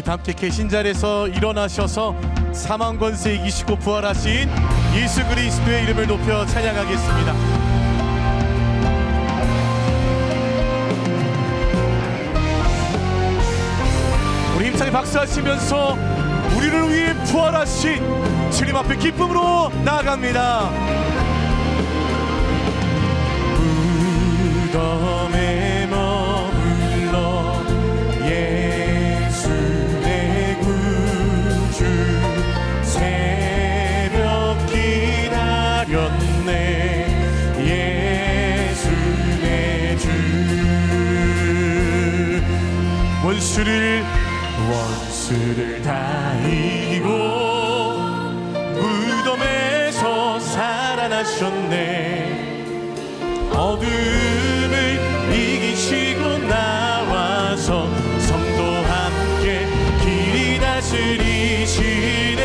다 함께 계신 자리에서 일어나셔서 사망 권세 이기시고 부활하신 예수 그리스도의 이름을 높여 찬양하겠습니다. 우리 힘차게 박수하시면서 우리를 위해 부활하신 주님 앞에 기쁨으로 나아갑니다. 무덤에 머물러 예수 내 구주 새벽 기다렸네. 예수 내 주 원수를 다 이기고 무덤에서 살아나셨네. 어둠을 이기시고 나와서 성도 함께 길이 다스리시네.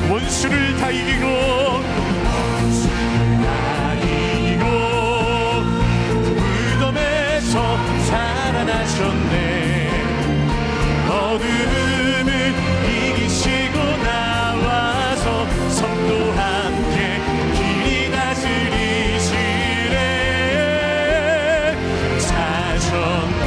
원수를 다 이기고 무덤에서 살아나셨네. 어둠을 이기시고 나와서 성도 함께 길이 다스리시네. 사셨네.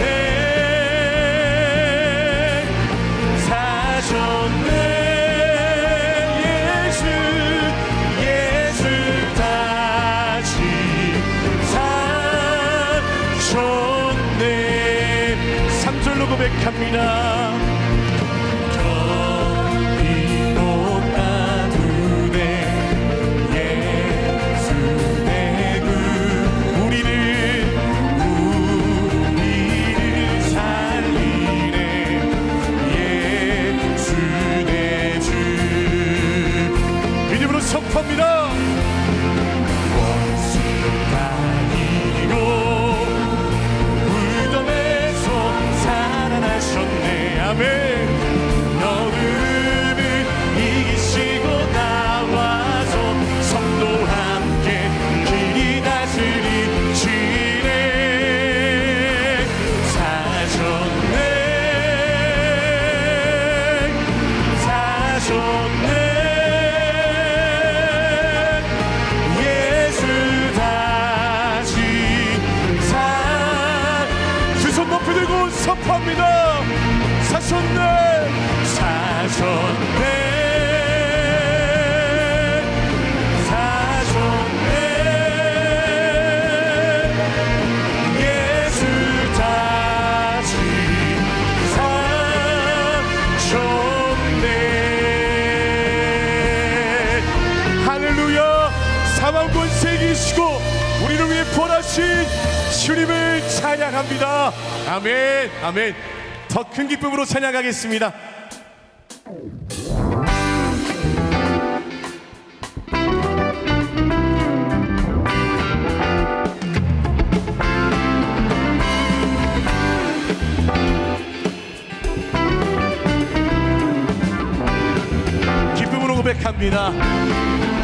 고백합니다. 결이 높아두네. 예수 내 구 우리를 살리네. 예수 내 주 믿음으로 선포합니다. 아멘. 어둠을 이기시고 나와서 성도 함께 길이 다스리시네. 사셨네. 예수 다시 두 손 높이 들고 선포합니다. 사셨네. 예수 다시 사셨네. 할렐루야. 사망 권세 이기시고 우리를 위해 부활하신 주님을 찬양합니다. 아멘. 아멘. 더 큰 기쁨으로 찬양하겠습니다. 기쁨으로 고백합니다.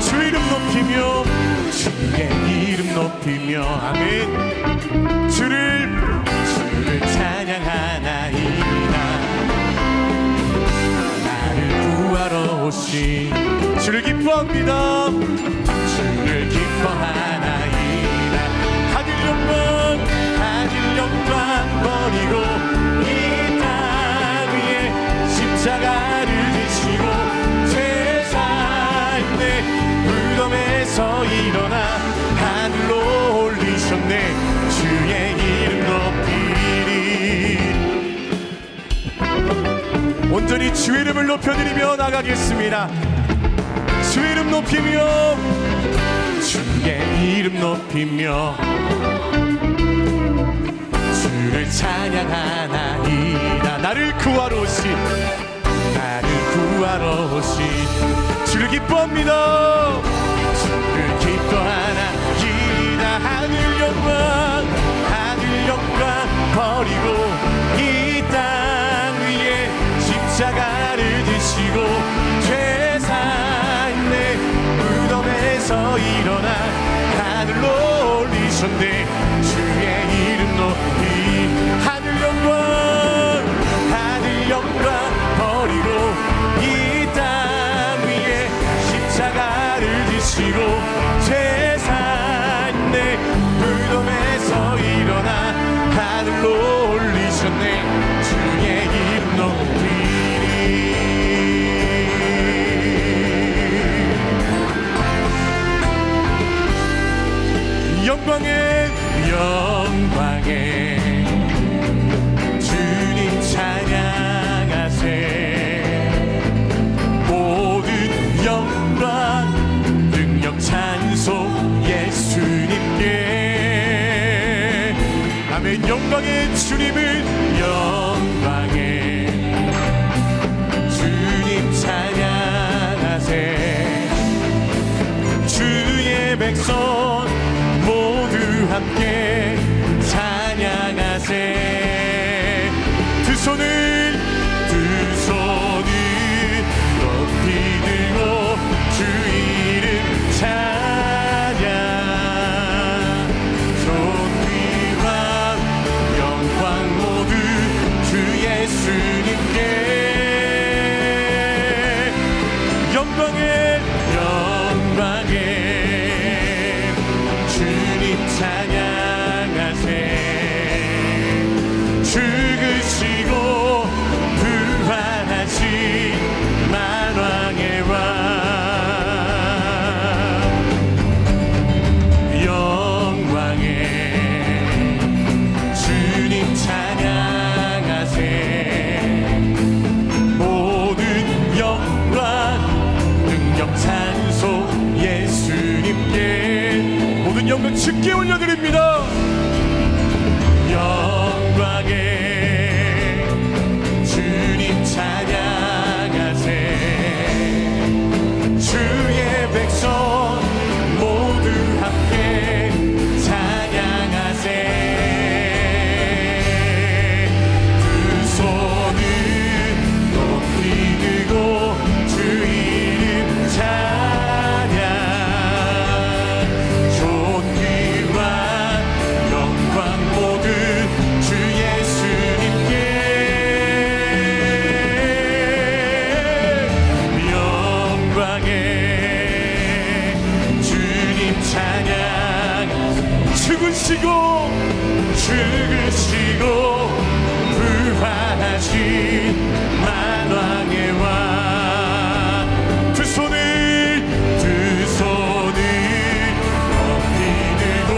주 이름 높이며 주의 이름 높이며 아멘. 주를 찬양하나이다. 나를 구하러 오신 주를 기뻐합니다. 주를 기뻐하나이다. 하늘 영광 버리고 이 땅 위에 십자가를 지시고 죄사인데 무덤에서 일어나 하늘로 올리셨네. 주의 이름 높이리. 온전히 주의 이름을 높여드리며 나가겠습니다. 주의 이름 높이며 주의 이름 높이며 주를 찬양하나이다. 나를 구하러 오신 주를 기뻐합니다. 주를 기뻐하나이다. 하늘 영광 버리고 이 땅 위에 십자가를 지시고 죄사인내 무덤에서 일어나 하늘로 올리셨네. 주의 이름 높이 하늘 영광 버리고 이 땅 위에 십자가를 지시고 죄사인내 무덤에서 일어나 하늘로 올리셨네. 주의 이름 높이리. 영광에 주님 찬양하세. 모든 영광 능력 찬송 예수님께. 아멘. 영광의 주님을 영광의 주님 찬양하세. 주의 백성 모두 함께 찬양하세. 두 손을 높이 들고 주 이름 찬양. 존귀와 영광 모두 주 예수님께. 영광의 주님 찬양하세. 죽으시고 부활하신 만왕의 왕. 영광의 주님 찬양하세. 모든 영광 능력 찬송 예수님께. 모든 영광 주께 올려드립니다. 영광의 주님 찬양하세. 주의 백성 모두 함께 찬양하세. 두 손을 높이 들고 주 이름 찬양. 존귀와 영광 모두 주 예수님께. 영광의 주님 찬양. 죽으시고 부활하신 만왕의 왕. 두 손을 높이 들고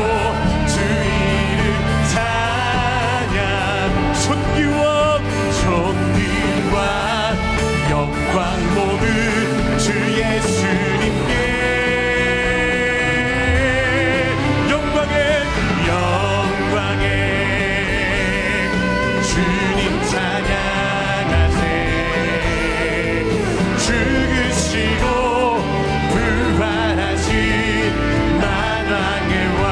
주 이름 찬양. 존귀와 영광 모두 주 예수님께. 영광의 주님 찬양하세. 죽으시고 부활하신 만왕의 왕.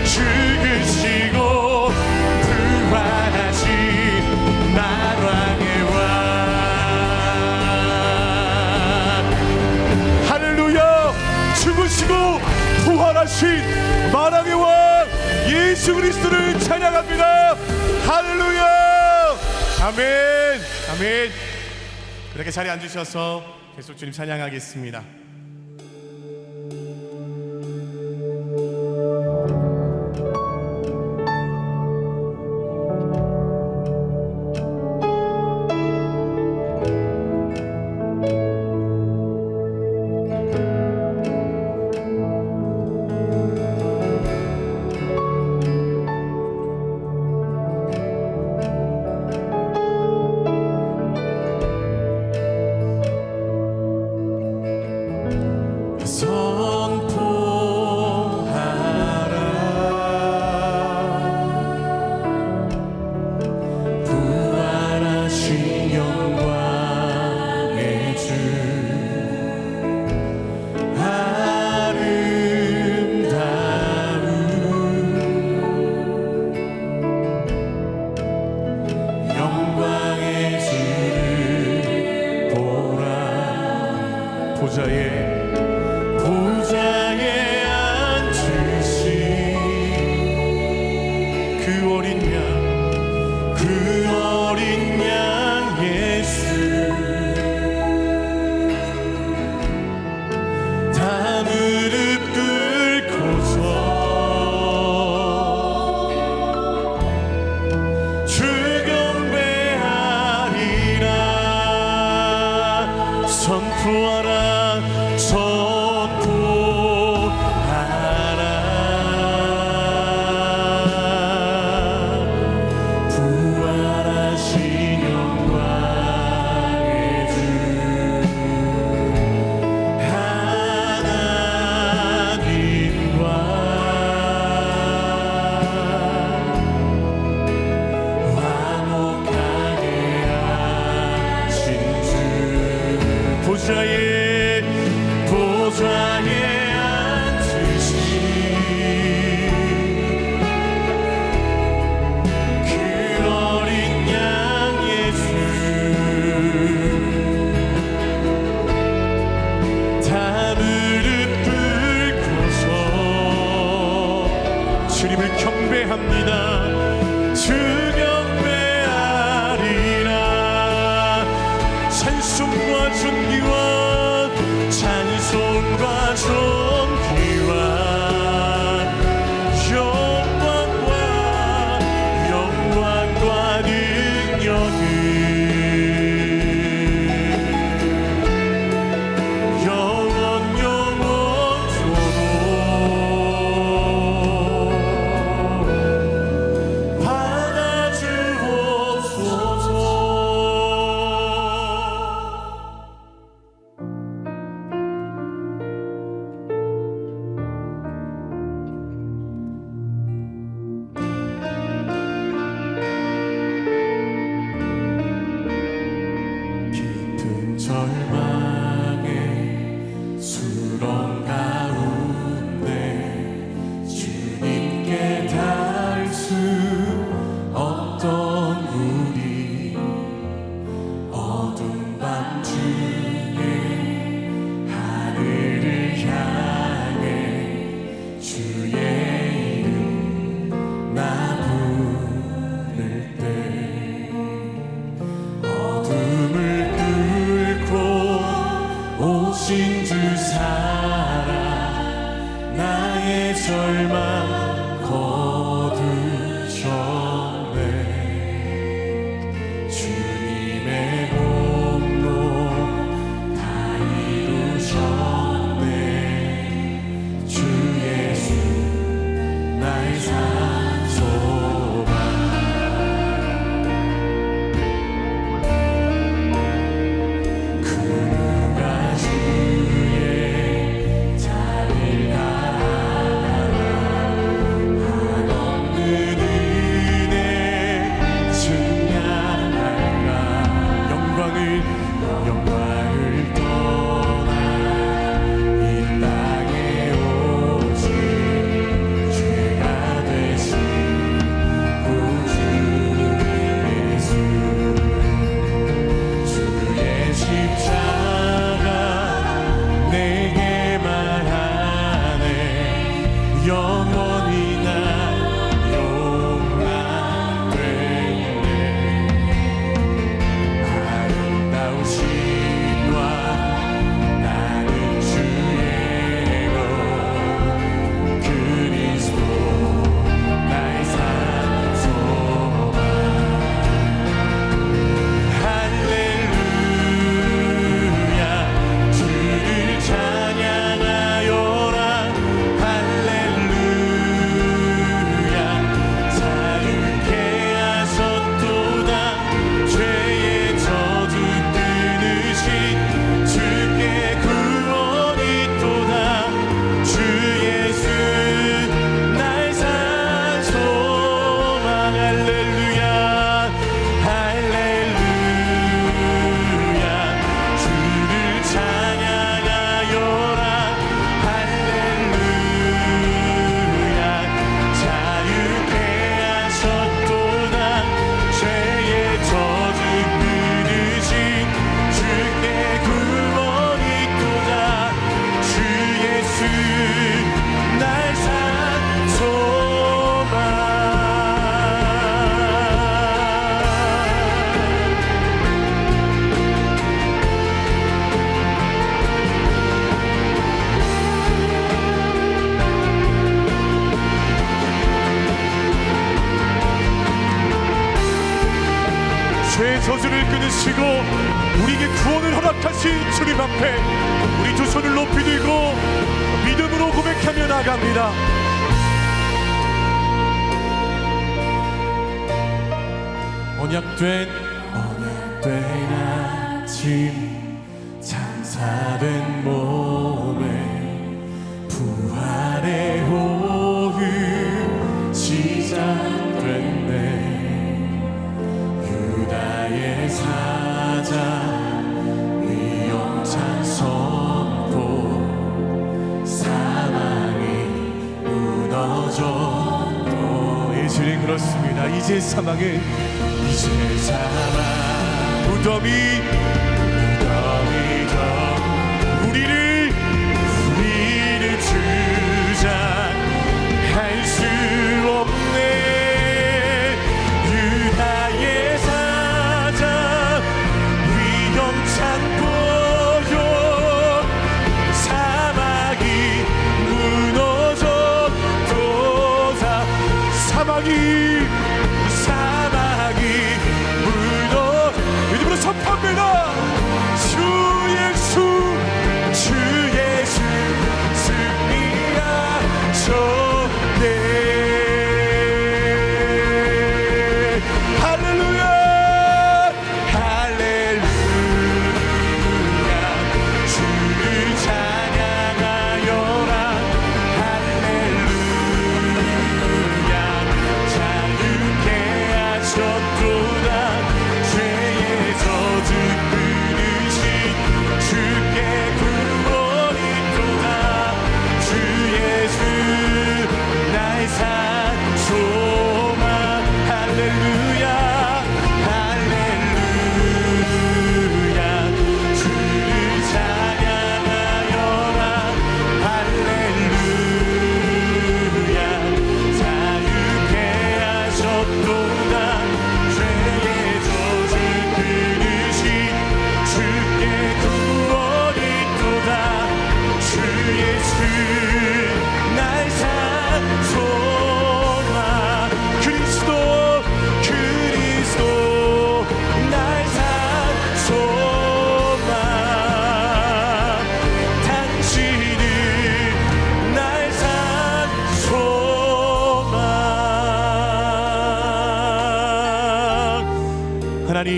죽으시고 부활하신 만왕의 왕. 할렐루야. 죽으시고 부활하신 만왕의 왕 예수 그리스도를 찬양합니다. 할렐루야. 아멘. 그렇게 자리에 앉으셔서 계속 주님 찬양하겠습니다. 보좌에 앉으신 그 어린 양 예수, 다 무릎 꿇고서 주 경배하리라. 선포하라, 선포하라. 부활하신 영광의 주 하나님과 화목하게 하신 주, 보좌에 앉으신 그 어린 양 예수, 다 무릎 꿇고서 주님을 경배합니다. 주 경배하리라. 찬송과 존귀와 영광과 능력이 영원토록 받아주옵소서. 절망의 수렁 가운데 주님께 닿을 수 없던 우리, 어두운 밤 중에 하늘을 향해 주의 이름 나 부를 때 어둠을 오신 주 살아 나의 절망 거두셨네. 주님의 공로 다 이루셨네. 주 예수 나의 산소가 영광을 떠나 이 땅에 오직 죄가 되신 구주 예수, 주의 십자가 내게 말하네. 영원히 난 용납되네. 아름다운 저주를 끊으시고 우리에게 구원을 허락하신 주님 앞에 우리 두 손을 높이 들고 믿음으로 고백하며 나갑니다. 언약된 아침 장사된 몸에 부활의 호흡 시작됐네. 유다의 사자 위험찬 선포 사망이 무너졌고 이제 그렇습니다. 이제 사망은 무덤이 우리를 주장할 수 없네. 유다의 사자 위험찬 보혈 사막이 무너졌도다. 사막이 믿음으로 선포합니다. 주 예수 승리하셨네. 할렐루야 할렐루야 주를 찬양하여라. 할렐루야 자유케 하셨도다. 죄의 저주 끊으신 주께 구원이 있도다. 주 예수 나의 산 소망. 할렐루야 할렐루야 주를 찬양하여라. 할렐루야 자유케 하셨도다. 죄의 저주 끊으신 주께 구원이 있도다. 주 예수 나의 산 소망. 그리스도 나의 산 소망. 당신은 나의 산 소망. 하나님,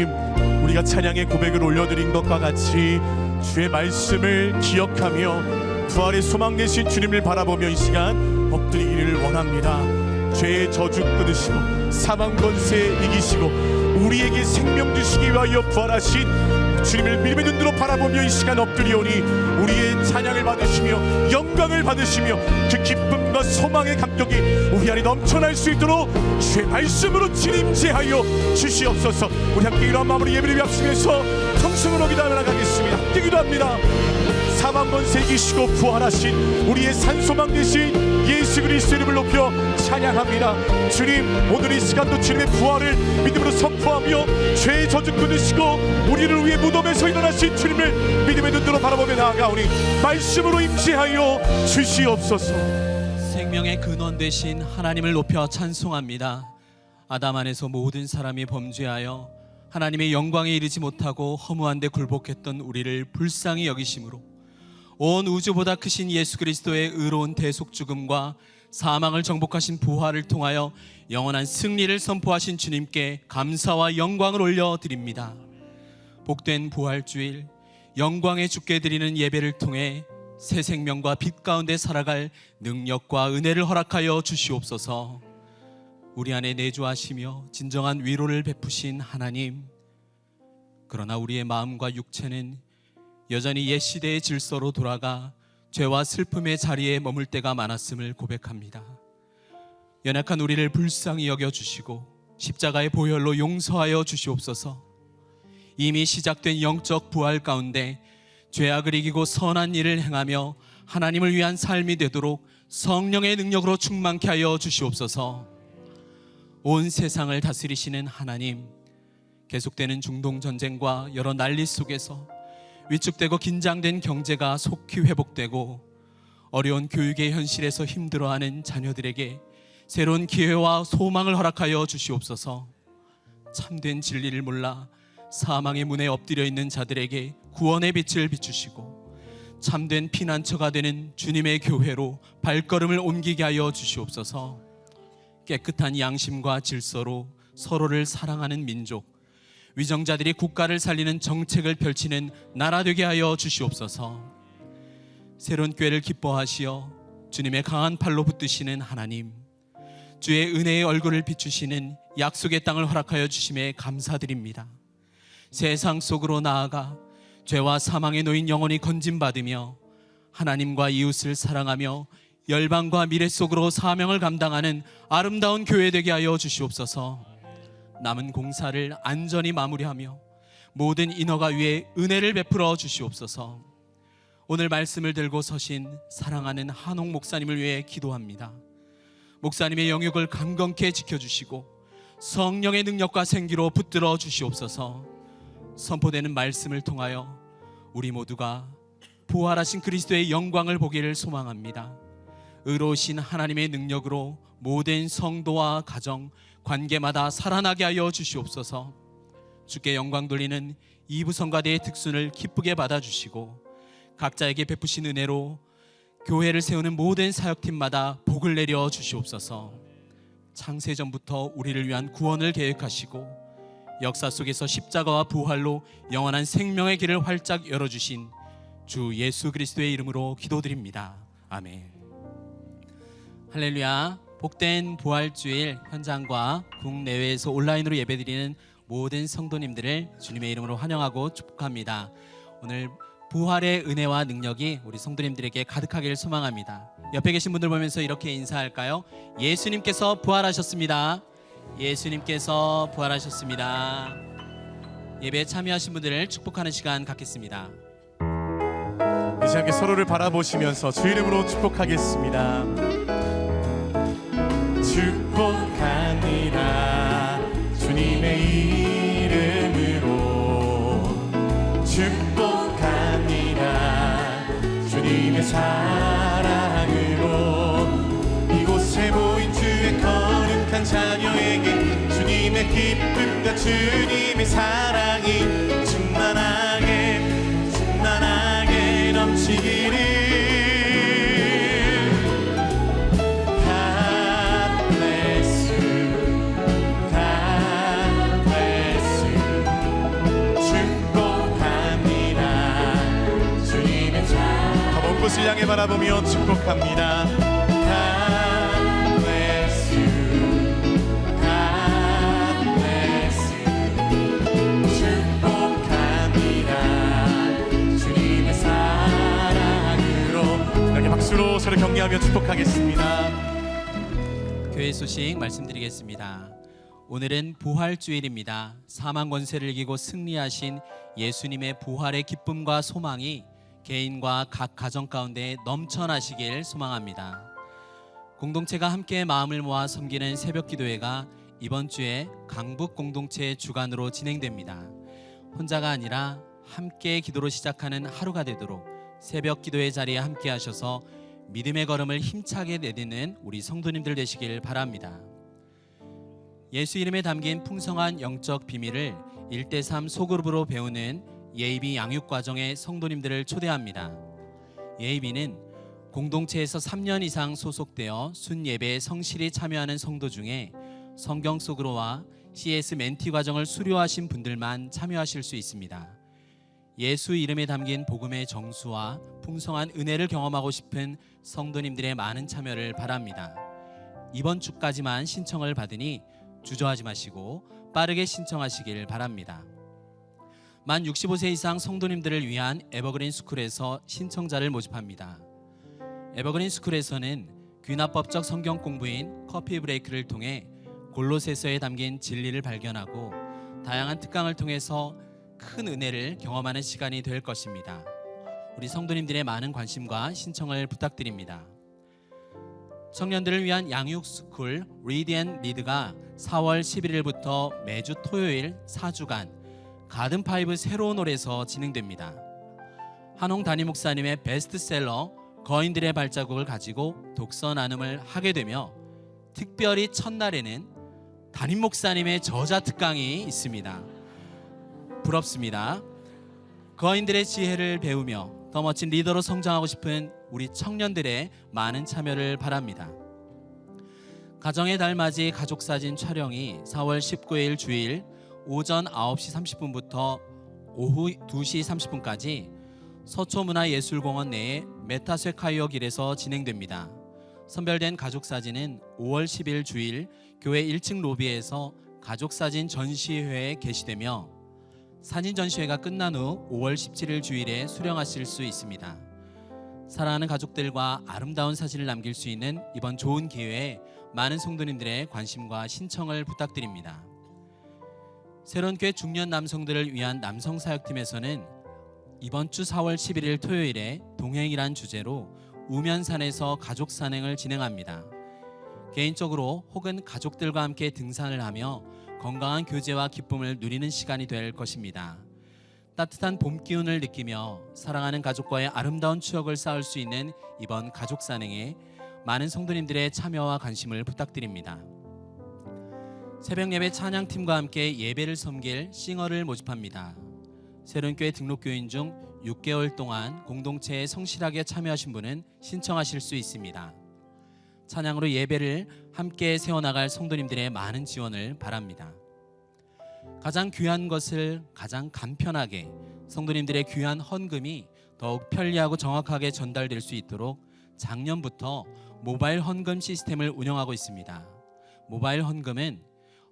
우리가 찬양의 고백을 올려드린 것과 같이 주의 말씀을 기억하며 부활의 소망 되신 주님을 바라보며 이 시간 엎드리기를 원합니다. 죄의 저주 끊으시고 사망 권세 이기시고 우리에게 생명 주시기 위하여 부활하신 주님을 믿음의 눈으로 바라보며 이 시간 엎드리오니 우리의 찬양을 받으시며 영광을 받으시며 그 기쁨과 소망의 감격이 우리 안에 넘쳐날 수 있도록 주의 말씀으로 진임제하여 주시옵소서. 우리 함께 이러한 마음으로 예배를 합심해서 통성으로 기도하며 나가겠습니다. 함께 기도합니다. 사망 권세 이기시고 부활하신 우리의 산소망 되신 예수 그리스도 이름을 높여 찬양합니다. 주님, 오늘 이 시간도 주님의 부활을 믿음으로 선포하며 죄의 저주 끊으시고 우리를 위해 무덤에서 일어나신 주님을 믿음의 눈으로 바라보며 나아가오니 말씀으로 임재하여 주시옵소서. 생명의 근원 되신 하나님을 높여 찬송합니다. 아담 안에서 모든 사람이 범죄하여 하나님의 영광에 이르지 못하고 허무한 데 굴복했던 우리를 불쌍히 여기심으로 온 우주보다 크신 예수 그리스도의 의로운 대속 죽음과 사망을 정복하신 부활을 통하여 영원한 승리를 선포하신 주님께 감사와 영광을 올려드립니다. 복된 부활주일 영광의 주께 드리는 예배를 통해 새 생명과 빛 가운데 살아갈 능력과 은혜를 허락하여 주시옵소서. 우리 안에 내주하시며 진정한 위로를 베푸신 하나님, 그러나 우리의 마음과 육체는 여전히 옛 시대의 질서로 돌아가 죄와 슬픔의 자리에 머물 때가 많았음을 고백합니다. 연약한 우리를 불쌍히 여겨주시고 십자가의 보혈로 용서하여 주시옵소서. 이미 시작된 영적 부활 가운데 죄악을 이기고 선한 일을 행하며 하나님을 위한 삶이 되도록 성령의 능력으로 충만케 하여 주시옵소서. 온 세상을 다스리시는 하나님, 계속되는 중동전쟁과 여러 난리 속에서 위축되고 긴장된 경제가 속히 회복되고 어려운 교육의 현실에서 힘들어하는 자녀들에게 새로운 기회와 소망을 허락하여 주시옵소서. 참된 진리를 몰라 사망의 문에 엎드려 있는 자들에게 구원의 빛을 비추시고 참된 피난처가 되는 주님의 교회로 발걸음을 옮기게 하여 주시옵소서. 깨끗한 양심과 질서로 서로를 사랑하는 민족, 위정자들이 국가를 살리는 정책을 펼치는 나라 되게 하여 주시옵소서. 새로운 꾀를 기뻐하시어 주님의 강한 팔로 붙드시는 하나님, 주의 은혜의 얼굴을 비추시는 약속의 땅을 허락하여 주심에 감사드립니다. 세상 속으로 나아가 죄와 사망에 놓인 영혼이 건짐받으며 하나님과 이웃을 사랑하며 열방과 미래 속으로 사명을 감당하는 아름다운 교회 되게 하여 주시옵소서. 남은 공사를 안전히 마무리하며 모든 인허가 위에 은혜를 베풀어 주시옵소서. 오늘 말씀을 들고 서신 사랑하는 한옥 목사님을 위해 기도합니다. 목사님의 영역을 강건케 지켜주시고 성령의 능력과 생기로 붙들어 주시옵소서. 선포되는 말씀을 통하여 우리 모두가 부활하신 그리스도의 영광을 보기를 소망합니다. 의로우신 하나님의 능력으로 모든 성도와 가정, 관계마다 살아나게 하여 주시옵소서. 주께 영광 돌리는 이부성가대의 특순을 기쁘게 받아주시고 각자에게 베푸신 은혜로 교회를 세우는 모든 사역팀마다 복을 내려 주시옵소서. 창세전부터 우리를 위한 구원을 계획하시고 역사 속에서 십자가와 부활로 영원한 생명의 길을 활짝 열어주신 주 예수 그리스도의 이름으로 기도드립니다. 아멘. 할렐루야. 복된 부활주일 현장과 국내외에서 온라인으로 예배드리는 모든 성도님들을 주님의 이름으로 환영하고 축복합니다. 오늘 부활의 은혜와 능력이 우리 성도님들에게 가득하기를 소망합니다. 옆에 계신 분들 보면서 이렇게 인사할까요? 예수님께서 부활하셨습니다. 예수님께서 부활하셨습니다. 예배에 참여하신 분들을 축복하는 시간 갖겠습니다. 이 시간에 서로를 바라보시면서 주 이름으로 축복하겠습니다. 축복합니다. 주님의 이름으로 축복합니다. 주님의 사랑으로 이곳에 모인 주의 거룩한 자녀에게 주님의 기쁨과 주님의 사랑이 충만하게 넘치기를. 곳을 향해 바라보며 축복합니다. God bless you. God bless you. 축복합니다. 주님의 사랑으로. 이렇게 박수로 서로 격려하며 축복하겠습니다. 교회 소식 말씀드리겠습니다. 오늘은 부활주일입니다. 사망 권세를 이기고 승리하신 예수님의 부활의 기쁨과 소망이 개인과 각 가정 가운데 넘쳐나시길 소망합니다. 공동체가 함께 마음을 모아 섬기는 새벽 기도회가 이번 주에 강북 공동체 주관으로 진행됩니다. 혼자가 아니라 함께 기도로 시작하는 하루가 되도록 새벽 기도회 자리에 함께 하셔서 믿음의 걸음을 힘차게 내딛는 우리 성도님들 되시길 바랍니다. 예수 이름에 담긴 풍성한 영적 비밀을 1대3 소그룹으로 배우는 예이비 양육과정에 성도님들을 초대합니다. 예이비는 공동체에서 3년 이상 소속되어 순예배에 성실히 참여하는 성도 중에 성경 속으로와 CS 멘티 과정을 수료하신 분들만 참여하실 수 있습니다. 예수 이름에 담긴 복음의 정수와 풍성한 은혜를 경험하고 싶은 성도님들의 많은 참여를 바랍니다. 이번 주까지만 신청을 받으니 주저하지 마시고 빠르게 신청하시길 바랍니다. 만 65세 이상 성도님들을 위한 에버그린 스쿨에서 신청자를 모집합니다. 에버그린 스쿨에서는 귀납법적 성경 공부인 커피 브레이크를 통해 골로새서에 담긴 진리를 발견하고 다양한 특강을 통해서 큰 은혜를 경험하는 시간이 될 것입니다. 우리 성도님들의 많은 관심과 신청을 부탁드립니다. 청년들을 위한 양육 스쿨 리드 앤 리드가 4월 11일부터 매주 토요일 4주간 가든파이브 새로운 홀에서 진행됩니다. 한홍 담임 목사님의 베스트셀러 거인들의 발자국을 가지고 독서 나눔을 하게 되며 특별히 첫날에는 담임 목사님의 저자 특강이 있습니다. 부럽습니다. 거인들의 지혜를 배우며 더 멋진 리더로 성장하고 싶은 우리 청년들의 많은 참여를 바랍니다. 가정의 달 맞이 가족사진 촬영이 4월 19일 주일 오전 9시 30분부터 오후 2시 30분까지 서초문화예술공원 내의 메타쇠카이어길에서 진행됩니다. 선별된 가족사진은 5월 10일 주일 교회 1층 로비에서 가족사진 전시회에 게시되며 사진 전시회가 끝난 후 5월 17일 주일에 수령하실 수 있습니다. 사랑하는 가족들과 아름다운 사진을 남길 수 있는 이번 좋은 기회에 많은 성도님들의 관심과 신청을 부탁드립니다. 새로운교회 중년 남성들을 위한 남성사역팀에서는 이번 주 4월 11일 토요일에 동행이란 주제로 우면산에서 가족산행을 진행합니다. 개인적으로 혹은 가족들과 함께 등산을 하며 건강한 교제와 기쁨을 누리는 시간이 될 것입니다. 따뜻한 봄 기운을 느끼며 사랑하는 가족과의 아름다운 추억을 쌓을 수 있는 이번 가족산행에 많은 성도님들의 참여와 관심을 부탁드립니다. 새벽예배 찬양팀과 함께 예배를 섬길 싱어를 모집합니다. 새로운교회 등록교인 중 6개월 동안 공동체에 성실하게 참여하신 분은 신청하실 수 있습니다. 찬양으로 예배를 함께 세워나갈 성도님들의 많은 지원을 바랍니다. 가장 귀한 것을 가장 간편하게 성도님들의 귀한 헌금이 더욱 편리하고 정확하게 전달될 수 있도록 작년부터 모바일 헌금 시스템을 운영하고 있습니다. 모바일 헌금은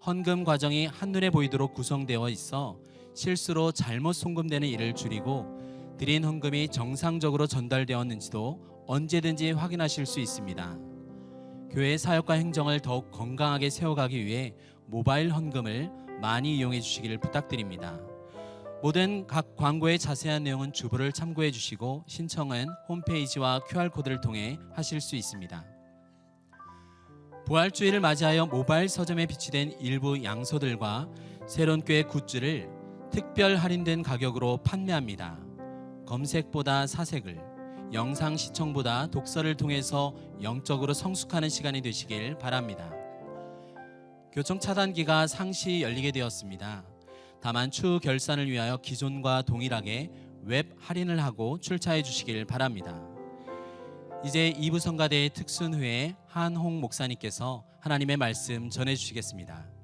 헌금 과정이 한눈에 보이도록 구성되어 있어 실수로 잘못 송금되는 일을 줄이고 드린 헌금이 정상적으로 전달되었는지도 언제든지 확인하실 수 있습니다. 교회의 사역과 행정을 더욱 건강하게 세워가기 위해 모바일 헌금을 많이 이용해 주시기를 부탁드립니다. 모든 각 광고의 자세한 내용은 주보를 참고해 주시고 신청은 홈페이지와 QR코드를 통해 하실 수 있습니다. 부활주일을 맞이하여 모바일 서점에 비치된 일부 양서들과 새로운교회 굿즈를 특별 할인된 가격으로 판매합니다. 검색보다 사색을, 영상 시청보다 독서를 통해서 영적으로 성숙하는 시간이 되시길 바랍니다. 교통 차단기가 상시 열리게 되었습니다. 다만 추후 결산을 위하여 기존과 동일하게 웹 할인을 하고 출차해 주시길 바랍니다. 이제 2부 성가대의 특순회의 한홍 목사님께서 하나님의 말씀 전해 주시겠습니다.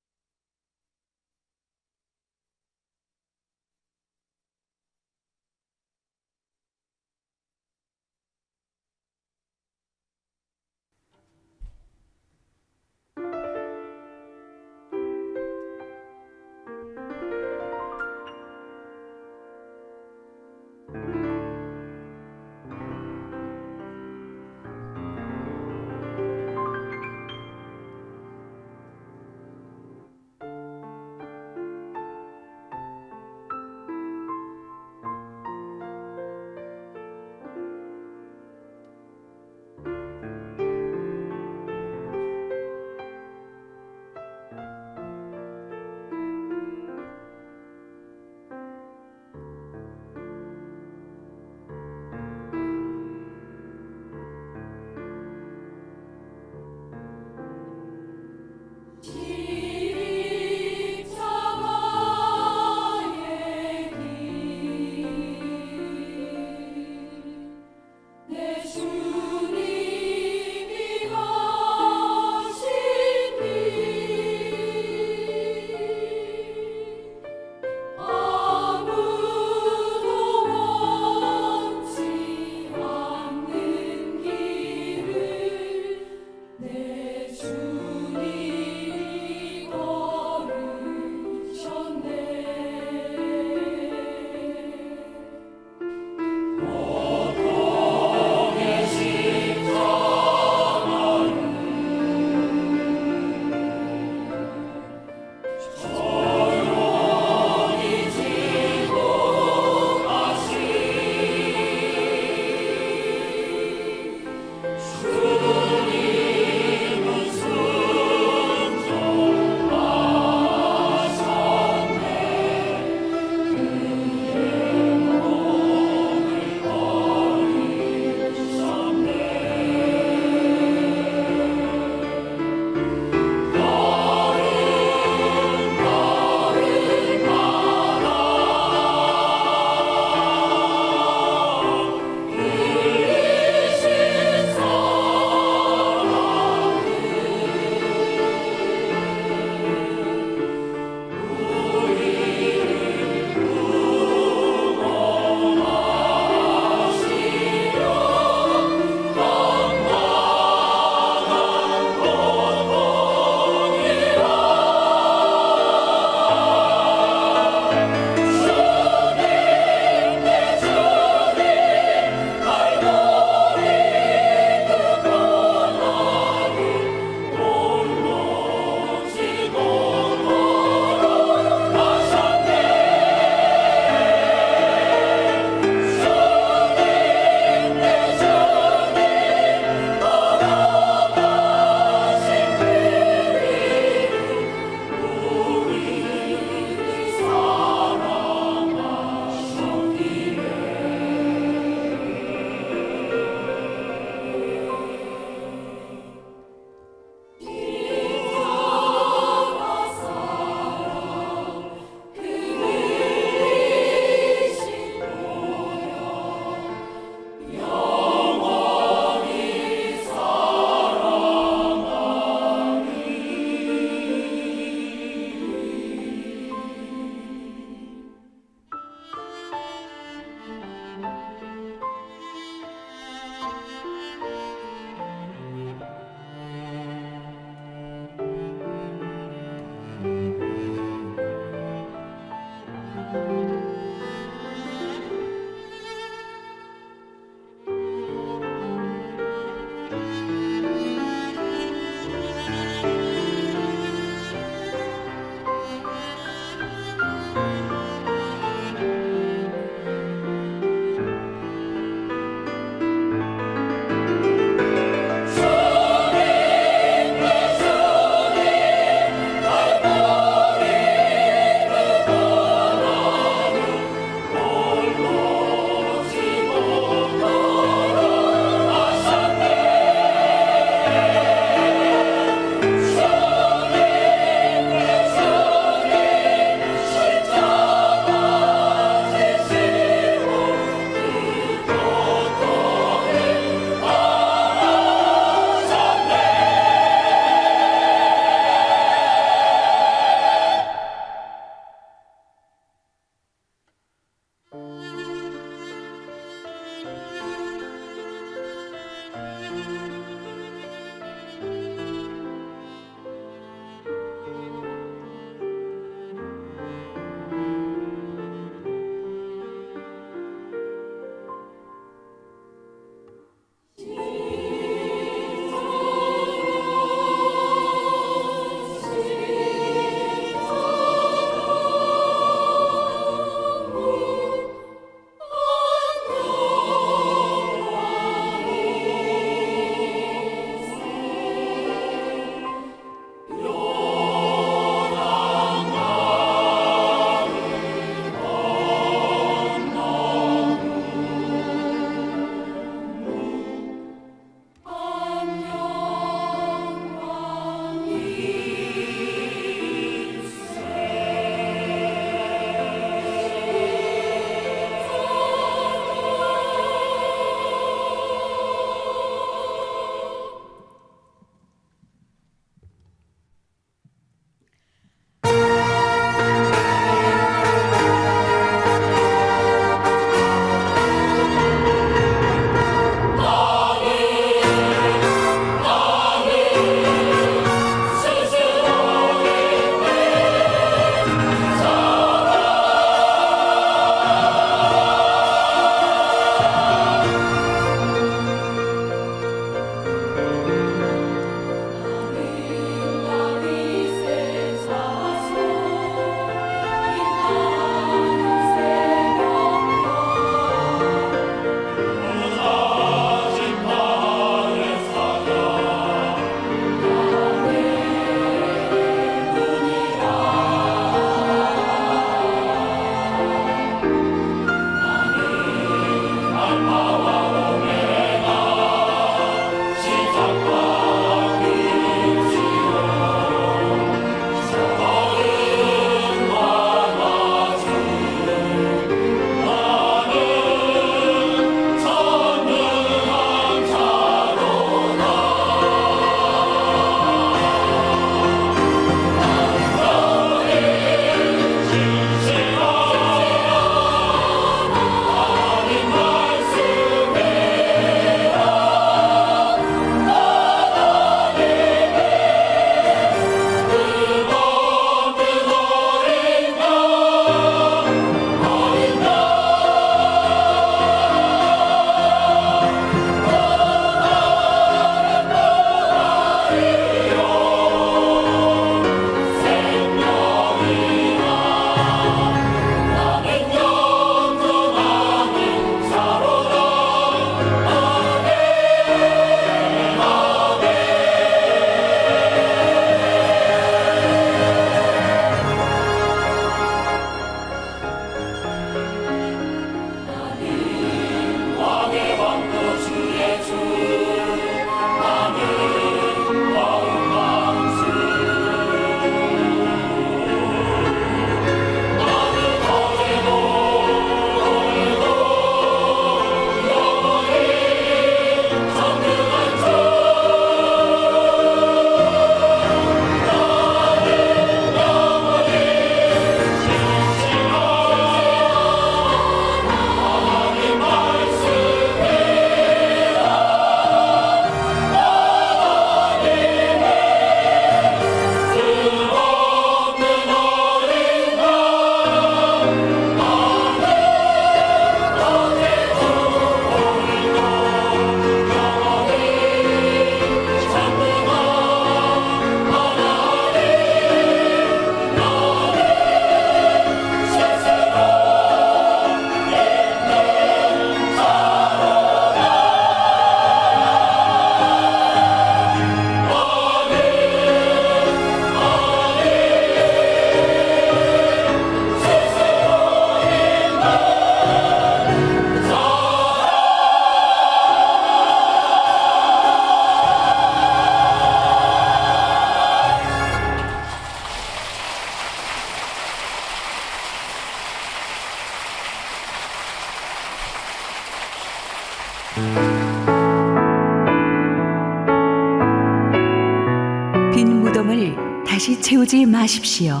무덤을 다시 채우지 마십시오.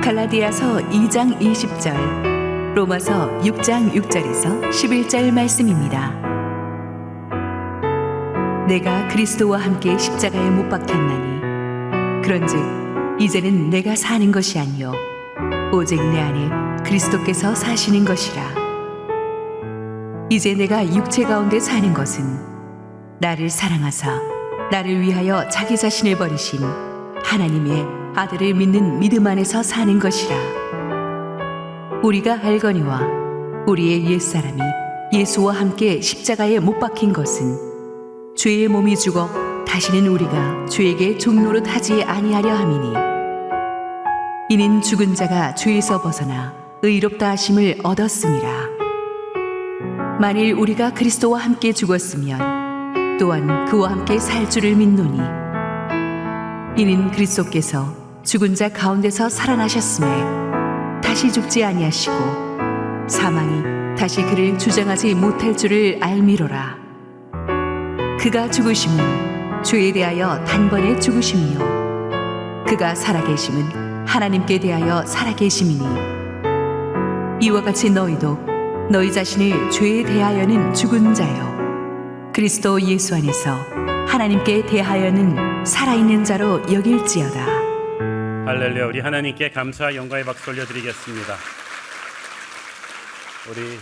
갈라디아서 2장 20절, 로마서 6장 6절에서 11절 말씀입니다. 내가 그리스도와 함께 십자가에 못 박혔나니 그런즉 이제는 내가 사는 것이 아니요 오직 내 안에 그리스도께서 사시는 것이라. 이제 내가 육체 가운데 사는 것은 나를 사랑하사 나를 위하여 자기 자신을 버리신 하나님의 아들을 믿는 믿음 안에서 사는 것이라. 우리가 알거니와 우리의 옛사람이 예수와 함께 십자가에 못 박힌 것은 죄의 몸이 죽어 다시는 우리가 죄에게 종노릇 하지 아니하려 함이니 이는 죽은 자가 죄에서 벗어나 의롭다 하심을 얻었음이라. 만일 우리가 그리스도와 함께 죽었으면 또한 그와 함께 살 줄을 믿노니 이는 그리스도께서 죽은 자 가운데서 살아나셨음에 다시 죽지 아니하시고 사망이 다시 그를 주장하지 못할 줄을 알미로라. 그가 죽으심은 죄에 대하여 단번에 죽으심이요 그가 살아계심은 하나님께 대하여 살아계심이니 이와 같이 너희도 너희 자신을 죄에 대하여는 죽은 자요 그리스도 예수 안에서 하나님께 대하여는 살아있는 자로 여길지어다. 할렐루야. 우리 하나님께 감사와 영광의 박수 올려드리겠습니다. 우리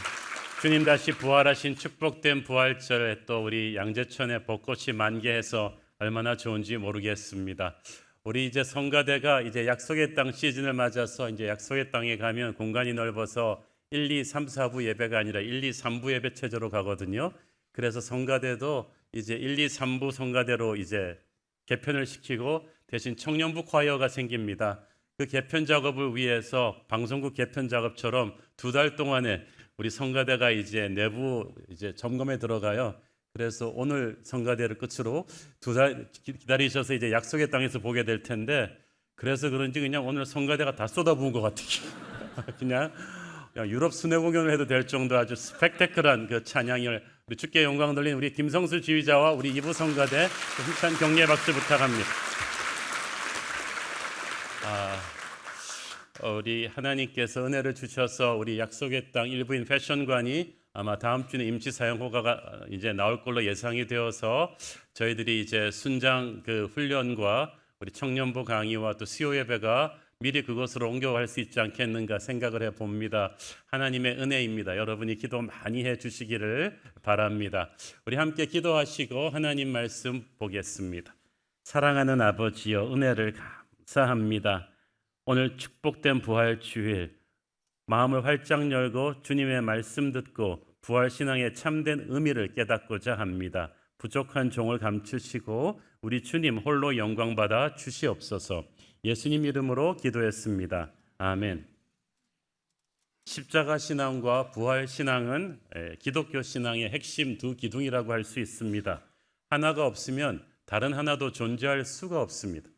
주님 다시 부활하신 축복된 부활절에 또 우리 양재천에 벚꽃이 만개해서 얼마나 좋은지 모르겠습니다. 우리 이제 성가대가 이제 약속의 땅 시즌을 맞아서 이제 약속의 땅에 가면 공간이 넓어서 1, 2, 3, 4부 예배가 아니라 1, 2, 3부 예배 체제로 가거든요. 그래서 성가대도 이제 1, 2, 3부 성가대로 이제 개편을 시키고 대신 청년부 콰이어가 생깁니다. 그 개편 작업을 위해서 방송국 개편 작업처럼 2달 동안에 우리 성가대가 이제 내부 이제 점검에 들어가요. 그래서 오늘 성가대를 끝으로 2달 기다리셔서 이제 약속의 땅에서 보게 될 텐데 그래서 그런지 그냥 오늘 성가대가 다 쏟아부은 것 같아요. 그냥 유럽 순회 공연을 해도 될 정도 아주 스펙테클한 그 찬양을 우리 주께 영광 돌린 우리 김성수 지휘자와 우리 이부 성가대 힘찬 격려의 박수 부탁합니다. 우리 하나님께서 은혜를 주셔서 우리 약속의 땅 일부인 패션관이 아마 다음 주에 임시 사용 허가가 이제 나올 걸로 예상이 되어서 저희들이 이제 순장 그 훈련과 우리 청년부 강의와 또 수요 예배가 미리 그곳으로 옮겨갈 수 있지 않겠는가 생각을 해봅니다. 하나님의 은혜입니다. 여러분이 기도 많이 해주시기를 바랍니다. 우리 함께 기도하시고 하나님 말씀 보겠습니다. 사랑하는 아버지여 은혜를 감사합니다. 오늘 축복된 부활주일 마음을 활짝 열고 주님의 말씀 듣고 부활신앙의 참된 의미를 깨닫고자 합니다. 부족한 종을 감추시고 우리 주님 홀로 영광받아 주시옵소서. 예수님 이름으로 기도했습니다. 아멘. 십자가 신앙과 부활 신앙은 기독교 신앙의 핵심 두 기둥이라고 할 수 있습니다. 하나가 없으면 다른 하나도 존재할 수가 없습니다.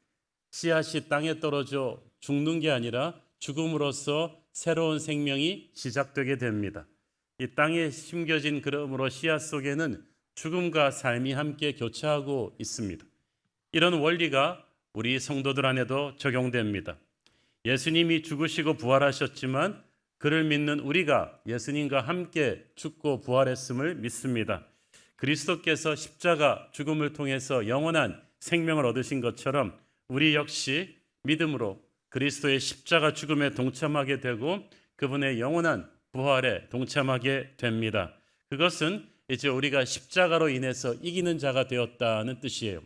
씨앗이 땅에 떨어져 죽는 게 아니라 죽음으로써 새로운 생명이 시작되게 됩니다. 이 땅에 심겨진 그러므로 씨앗 속에는 죽음과 삶이 함께 교차하고 있습니다. 이런 원리가 우리 성도들 안에도 적용됩니다. 예수님이 죽으시고 부활하셨지만 그를 믿는 우리가 예수님과 함께 죽고 부활했음을 믿습니다. 그리스도께서 십자가 죽음을 통해서 영원한 생명을 얻으신 것처럼 우리 역시 믿음으로 그리스도의 십자가 죽음에 동참하게 되고 그분의 영원한 부활에 동참하게 됩니다. 그것은 이제 우리가 십자가로 인해서 이기는 자가 되었다는 뜻이에요.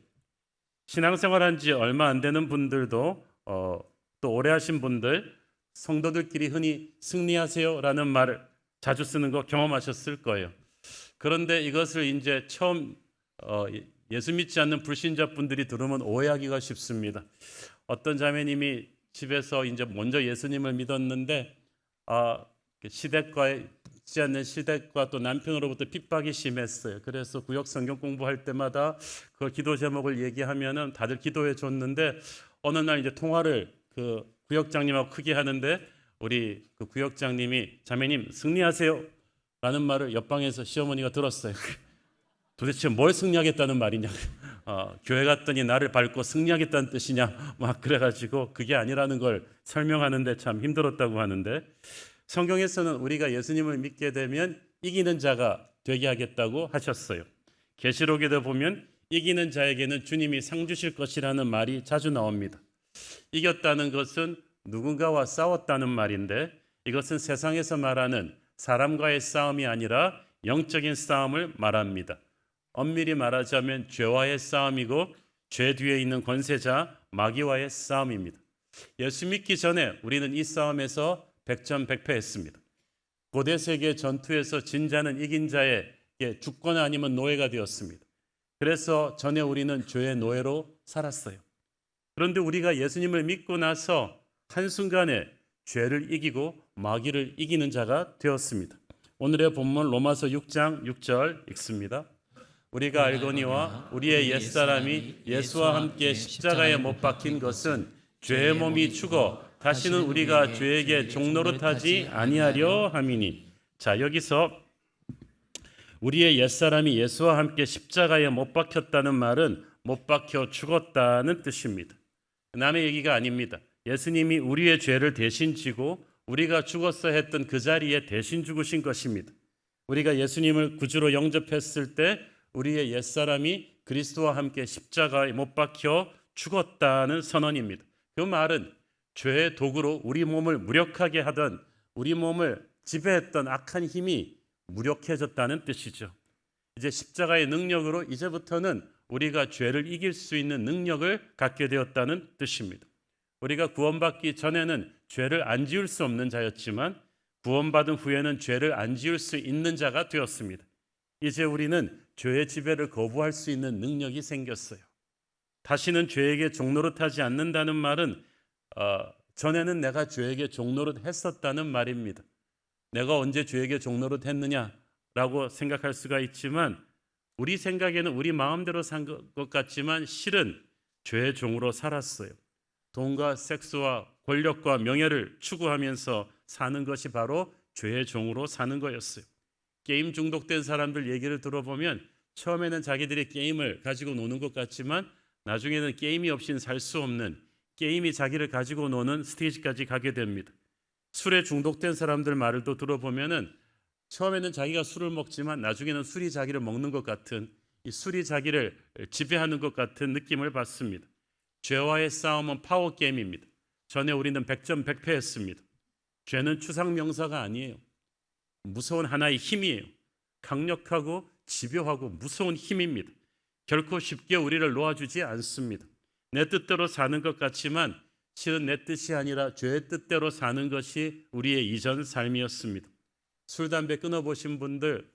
신앙생활한 지 얼마 안 되는 분들도 또 오래 하신 분들 성도들끼리 흔히 승리하세요라는 말을 자주 쓰는 거 경험하셨을 거예요. 그런데 이것을 이제 처음 예수 믿지 않는 불신자분들이 들으면 오해하기가 쉽습니다. 어떤 자매님이 집에서 이제 먼저 예수님을 믿었는데 시댁과의 있지 않는 시댁과 또 남편으로부터 핍박이 심했어요. 그래서 구역 성경 공부할 때마다 그 기도 제목을 얘기하면은 다들 기도해 줬는데 어느 날 이제 통화를 그 구역장님하고 크게 하는데 우리 그 구역장님이 자매님 승리하세요 라는 말을 옆방에서 시어머니가 들었어요. 도대체 뭘 승리하겠다는 말이냐. 교회 갔더니 나를 밟고 승리하겠다는 뜻이냐 막 그래가지고 그게 아니라는 걸 설명하는데 참 힘들었다고 하는데, 성경에서는 우리가 예수님을 믿게 되면 이기는 자가 되게 하겠다고 하셨어요. 계시록에도 보면 이기는 자에게는 주님이 상 주실 것이라는 말이 자주 나옵니다. 이겼다는 것은 누군가와 싸웠다는 말인데, 이것은 세상에서 말하는 사람과의 싸움이 아니라 영적인 싸움을 말합니다. 엄밀히 말하자면 죄와의 싸움이고 죄 뒤에 있는 권세자 마귀와의 싸움입니다. 예수 믿기 전에 우리는 이 싸움에서 백전백패했습니다. 고대 세계 전투에서 진 자는 이긴 자에게 죽거나 아니면 노예가 되었습니다. 그래서 전에 우리는 죄의 노예로 살았어요. 그런데 우리가 예수님을 믿고 나서 한순간에 죄를 이기고 마귀를 이기는 자가 되었습니다. 오늘의 본문 로마서 6장 6절 읽습니다. 우리가 알거니와 우리의 옛사람이 예수와 함께 십자가에 못 박힌 것은 죄의 몸이 죽어 다시는 우리가 죄에게 종노릇하지 아니하려 함이니. 자, 여기서 우리의 옛사람이 예수와 함께 십자가에 못 박혔다는 말은 못 박혀 죽었다는 뜻입니다. 남의 얘기가 아닙니다. 예수님이 우리의 죄를 대신 지고 우리가 죽었어야 했던 그 자리에 대신 죽으신 것입니다. 우리가 예수님을 구주로 영접했을 때 우리의 옛사람이 그리스도와 함께 십자가에 못 박혀 죽었다는 선언입니다. 그 말은 죄의 도구로 우리 몸을 무력하게 하던, 우리 몸을 지배했던 악한 힘이 무력해졌다는 뜻이죠. 이제 십자가의 능력으로 이제부터는 우리가 죄를 이길 수 있는 능력을 갖게 되었다는 뜻입니다. 우리가 구원받기 전에는 죄를 안 지을 수 없는 자였지만 구원받은 후에는 죄를 안 지을 수 있는 자가 되었습니다. 이제 우리는 죄의 지배를 거부할 수 있는 능력이 생겼어요. 다시는 죄에게 종노릇하지 않는다는 말은 전에는 내가 죄에게 종노릇 했었다는 말입니다. 내가 언제 죄에게 종노릇 했느냐라고 생각할 수가 있지만, 우리 생각에는 우리 마음대로 산 것 같지만 실은 죄의 종으로 살았어요. 돈과 섹스와 권력과 명예를 추구하면서 사는 것이 바로 죄의 종으로 사는 거였어요. 게임 중독된 사람들 얘기를 들어보면 처음에는 자기들이 게임을 가지고 노는 것 같지만 나중에는 게임이 없이는 살 수 없는, 게임이 자기를 가지고 노는 스테이지까지 가게 됩니다. 술에 중독된 사람들 말을 또 들어보면은 처음에는 자기가 술을 먹지만 나중에는 술이 자기를 먹는 것 같은, 이 술이 자기를 지배하는 것 같은 느낌을 받습니다. 죄와의 싸움은 파워 게임입니다. 전에 우리는 백전백패했습니다. 죄는 추상명사가 아니에요. 무서운 하나의 힘이에요. 강력하고 집요하고 무서운 힘입니다. 결코 쉽게 우리를 놓아주지 않습니다. 내 뜻대로 사는 것 같지만 실은 내 뜻이 아니라 죄의 뜻대로 사는 것이 우리의 이전 삶이었습니다. 술, 담배 끊어보신 분들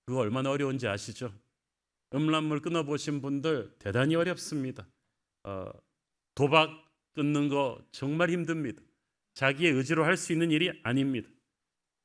그거 얼마나 어려운지 아시죠? 음란물 끊어보신 분들 대단히 어렵습니다. 도박 끊는 거 정말 힘듭니다. 자기의 의지로 할 수 있는 일이 아닙니다.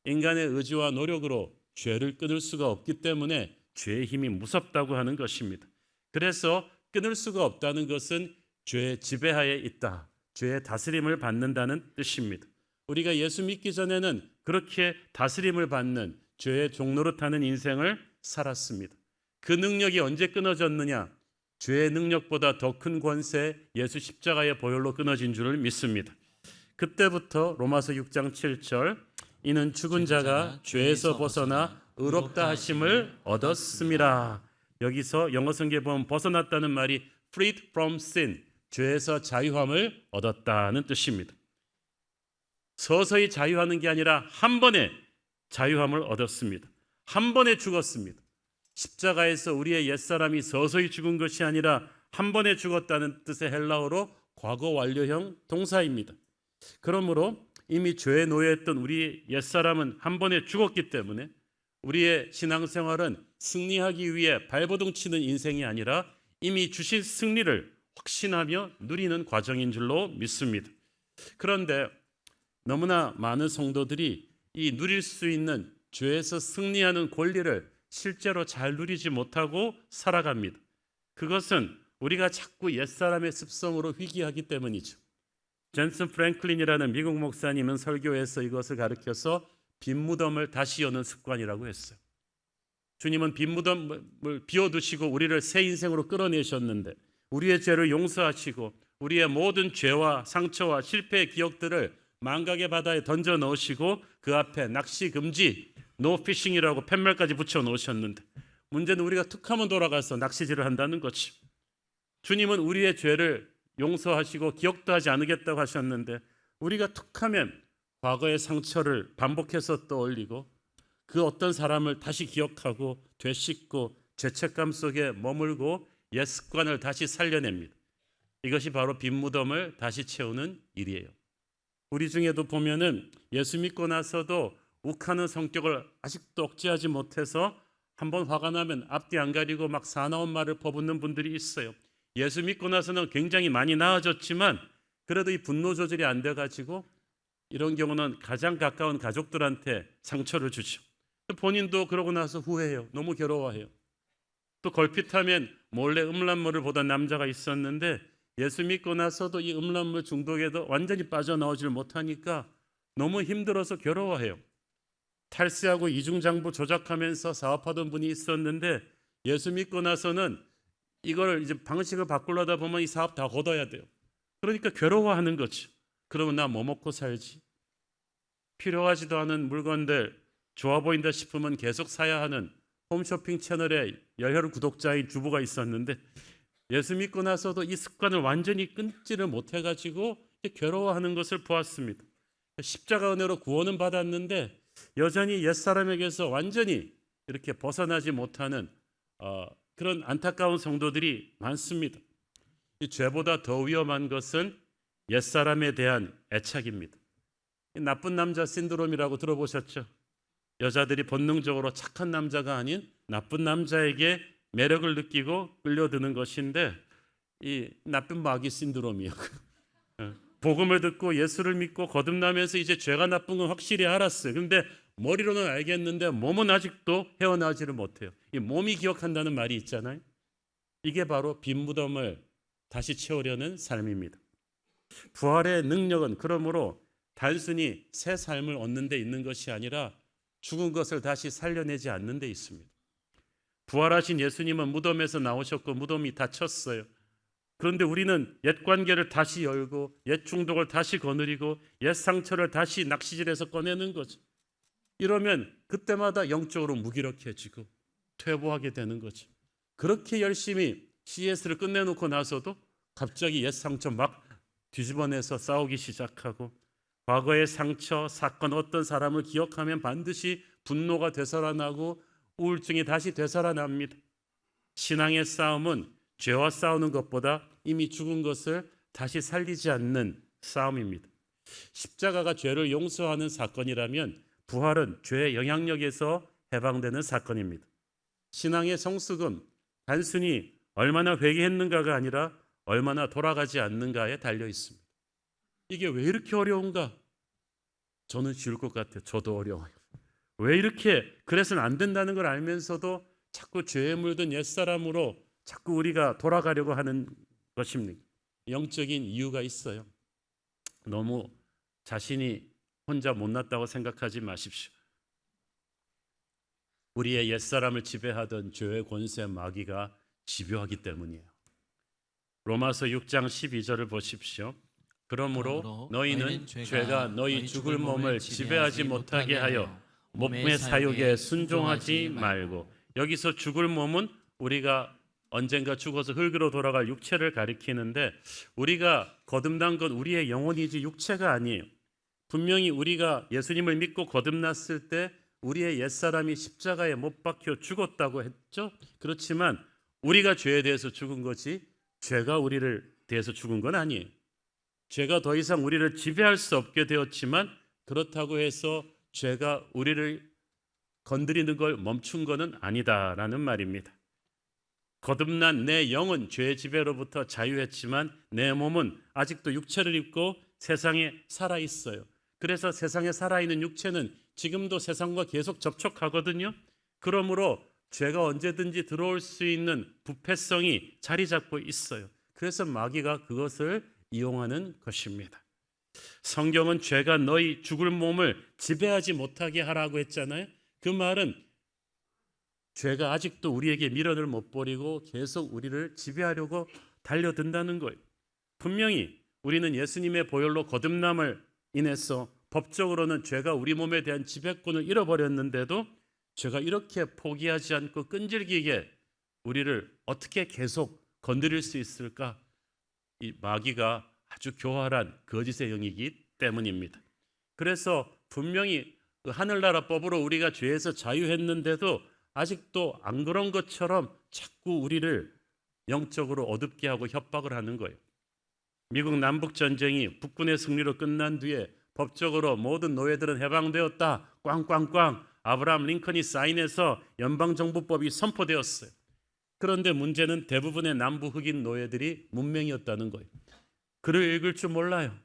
인간의 의지와 노력으로 죄를 끊을 수가 없기 때문에 죄의 힘이 무섭다고 하는 것입니다. 그래서 끊을 수가 없다는 것은 죄의 지배하에 있다, 죄의 다스림을 받는다는 뜻입니다. 우리가 예수 믿기 전에는 그렇게 다스림을 받는 죄의 종노릇하는 인생을 살았습니다. 그 능력이 언제 끊어졌느냐? 죄의 능력보다 더 큰 권세, 예수 십자가의 보혈로 끊어진 줄을 믿습니다. 그때부터 로마서 6장 7절, 이는 죽은 자가 죄에서 벗어나 의롭다 하심을 얻었음이라. 여기서 영어 성경에 보면 벗어났다는 말이 freed from sin, 죄에서 자유함을 얻었다는 뜻입니다. 서서히 자유하는 게 아니라 한 번에 자유함을 얻었습니다. 한 번에 죽었습니다. 십자가에서 우리의 옛사람이 서서히 죽은 것이 아니라 한 번에 죽었다는 뜻의 헬라어로 과거 완료형 동사입니다. 그러므로 이미 죄에 노예했던 우리 옛사람은 한 번에 죽었기 때문에 우리의 신앙생활은 승리하기 위해 발버둥 치는 인생이 아니라 이미 주신 승리를 확신하며 누리는 과정인 줄로 믿습니다. 그런데 너무나 많은 성도들이 이 누릴 수 있는 죄에서 승리하는 권리를 실제로 잘 누리지 못하고 살아갑니다. 그것은 우리가 자꾸 옛사람의 습성으로 회귀하기 때문이죠. 젠슨 프랭클린이라는 미국 목사님은 설교에서 이것을 가르쳐서 빈 무덤을 다시 여는 습관이라고 했어요. 주님은 빈 무덤을 비워두시고 우리를 새 인생으로 끌어내셨는데 우리의 죄를 용서하시고 우리의 모든 죄와 상처와 실패의 기억들을 망각의 바다에 던져 넣으시고 그 앞에 낚시 금지, 노피싱이라고 팻말까지 붙여 놓으셨는데 문제는 우리가 툭하면 돌아가서 낚시질을 한다는 거지. 주님은 우리의 죄를 용서하시고 기억도 하지 않으겠다고 하셨는데 우리가 툭하면 과거의 상처를 반복해서 떠올리고 그 어떤 사람을 다시 기억하고 되씹고 죄책감 속에 머물고 옛 습관을 다시 살려냅니다. 이것이 바로 빈 무덤을 다시 채우는 일이에요. 우리 중에도 보면은 예수 믿고 나서도 욱하는 성격을 아직도 억제하지 못해서 한번 화가 나면 앞뒤 안 가리고 막 사나운 말을 퍼붓는 분들이 있어요. 예수 믿고 나서는 굉장히 많이 나아졌지만 그래도 이 분노 조절이 안 돼가지고 이런 경우는 가장 가까운 가족들한테 상처를 주죠. 본인도 그러고 나서 후회해요. 너무 괴로워해요. 또 걸핏하면 몰래 음란물을 보던 남자가 있었는데 예수 믿고 나서도 이 음란물 중독에도 완전히 빠져나오질 못하니까 너무 힘들어서 괴로워해요. 탈세하고 이중장부 조작하면서 사업하던 분이 있었는데 예수 믿고 나서는 이걸 이제 방식을 바꾸려다 보면 이 사업 다 걷어야 돼요. 그러니까 괴로워하는 거죠. 그러면 나 뭐 먹고 살지? 필요하지도 않은 물건들 좋아 보인다 싶으면 계속 사야 하는 홈쇼핑 채널에 열혈 구독자인 주부가 있었는데 예수 믿고 나서도 이 습관을 완전히 끊지를 못해가지고 괴로워하는 것을 보았습니다. 십자가 은혜로 구원은 받았는데 여전히 옛사람에게서 완전히 이렇게 벗어나지 못하는 그런 안타까운 성도들이 많습니다. 이 죄보다 더 위험한 것은 옛사람에 대한 애착입니다. 나쁜 남자 신드롬이라고 들어보셨죠? 여자들이 본능적으로 착한 남자가 아닌 나쁜 남자에게 매력을 느끼고 끌려드는 것인데 이 나쁜 마귀 신드롬이에요. 복음을 듣고 예수를 믿고 거듭나면서 이제 죄가 나쁜 건 확실히 알았어요. 그런데 머리로는 알겠는데 몸은 아직도 헤어나지를 못해요. 이 몸이 기억한다는 말이 있잖아요. 이게 바로 빈 무덤을 다시 채우려는 삶입니다. 부활의 능력은 그러므로 단순히 새 삶을 얻는 데 있는 것이 아니라 죽은 것을 다시 살려내지 않는 데 있습니다. 부활하신 예수님은 무덤에서 나오셨고 무덤이 닫혔어요. 그런데 우리는 옛 관계를 다시 열고 옛 중독을 다시 거느리고 옛 상처를 다시 낚시질해서 꺼내는 거죠. 이러면 그때마다 영적으로 무기력해지고 퇴보하게 되는 거죠. 그렇게 열심히 CS를 끝내놓고 나서도 갑자기 옛 상처 막 뒤집어내서 싸우기 시작하고 과거의 상처, 사건, 어떤 사람을 기억하면 반드시 분노가 되살아나고 우울증이 다시 되살아납니다. 신앙의 싸움은 죄와 싸우는 것보다 이미 죽은 것을 다시 살리지 않는 싸움입니다. 십자가가 죄를 용서하는 사건이라면 부활은 죄의 영향력에서 해방되는 사건입니다. 신앙의 성숙은 단순히 얼마나 회개했는가가 아니라 얼마나 돌아가지 않는가에 달려 있습니다. 이게 왜 이렇게 어려운가? 저는 쉬울 것 같아요. 저도 어려워요. 왜 이렇게 그래서는 안 된다는 걸 알면서도 자꾸 죄에 물든 옛사람으로 자꾸 우리가 돌아가려고 하는 것입니까? 영적인 이유가 있어요. 너무 자신이 혼자 못났다고 생각하지 마십시오. 우리의 옛사람을 지배하던 죄의 권세 마귀가 집요하기 때문이에요. 로마서 6장 12절을 보십시오. 그러므로 너희는 죄가 너희 죽을 몸을 지배하지 못하게 하여 몸의 사욕에 순종하지 말고. 여기서 죽을 몸은 우리가 언젠가 죽어서 흙으로 돌아갈 육체를 가리키는데 우리가 거듭난 건 우리의 영혼이지 육체가 아니에요. 분명히 우리가 예수님을 믿고 거듭났을 때 우리의 옛사람이 십자가에 못 박혀 죽었다고 했죠. 그렇지만 우리가 죄에 대해서 죽은 거지 죄가 우리를 대해서 죽은 건 아니에요. 죄가 더 이상 우리를 지배할 수 없게 되었지만 그렇다고 해서 죄가 우리를 건드리는 걸 멈춘 것은 아니다라는 말입니다. 거듭난 내 영은 죄의 지배로부터 자유했지만 내 몸은 아직도 육체를 입고 세상에 살아 있어요. 그래서 세상에 살아있는 육체는 지금도 세상과 계속 접촉하거든요. 그러므로 죄가 언제든지 들어올 수 있는 부패성이 자리 잡고 있어요. 그래서 마귀가 그것을 이용하는 것입니다. 성경은 죄가 너희 죽을 몸을 지배하지 못하게 하라고 했잖아요. 그 말은 죄가 아직도 우리에게 미련을 못 버리고 계속 우리를 지배하려고 달려든다는 거예요. 분명히 우리는 예수님의 보혈로 거듭남을 인해서 법적으로는 죄가 우리 몸에 대한 지배권을 잃어버렸는데도 죄가 이렇게 포기하지 않고 끈질기게 우리를 어떻게 계속 건드릴 수 있을까? 이 마귀가 아주 교활한 거짓의 영이기 때문입니다. 그래서 분명히 그 하늘나라 법으로 우리가 죄에서 자유했는데도 아직도 안 그런 것처럼 자꾸 우리를 영적으로 어둡게 하고 협박을 하는 거예요. 미국 남북전쟁이 북군의 승리로 끝난 뒤에 법적으로 모든 노예들은 해방되었다. 꽝꽝꽝 아브라함 링컨이 사인해서 연방정부법이 선포되었어요. 그런데 문제는 대부분의 남부 흑인 노예들이 문맹이었다는 거예요. 글을 읽을 줄 몰라요.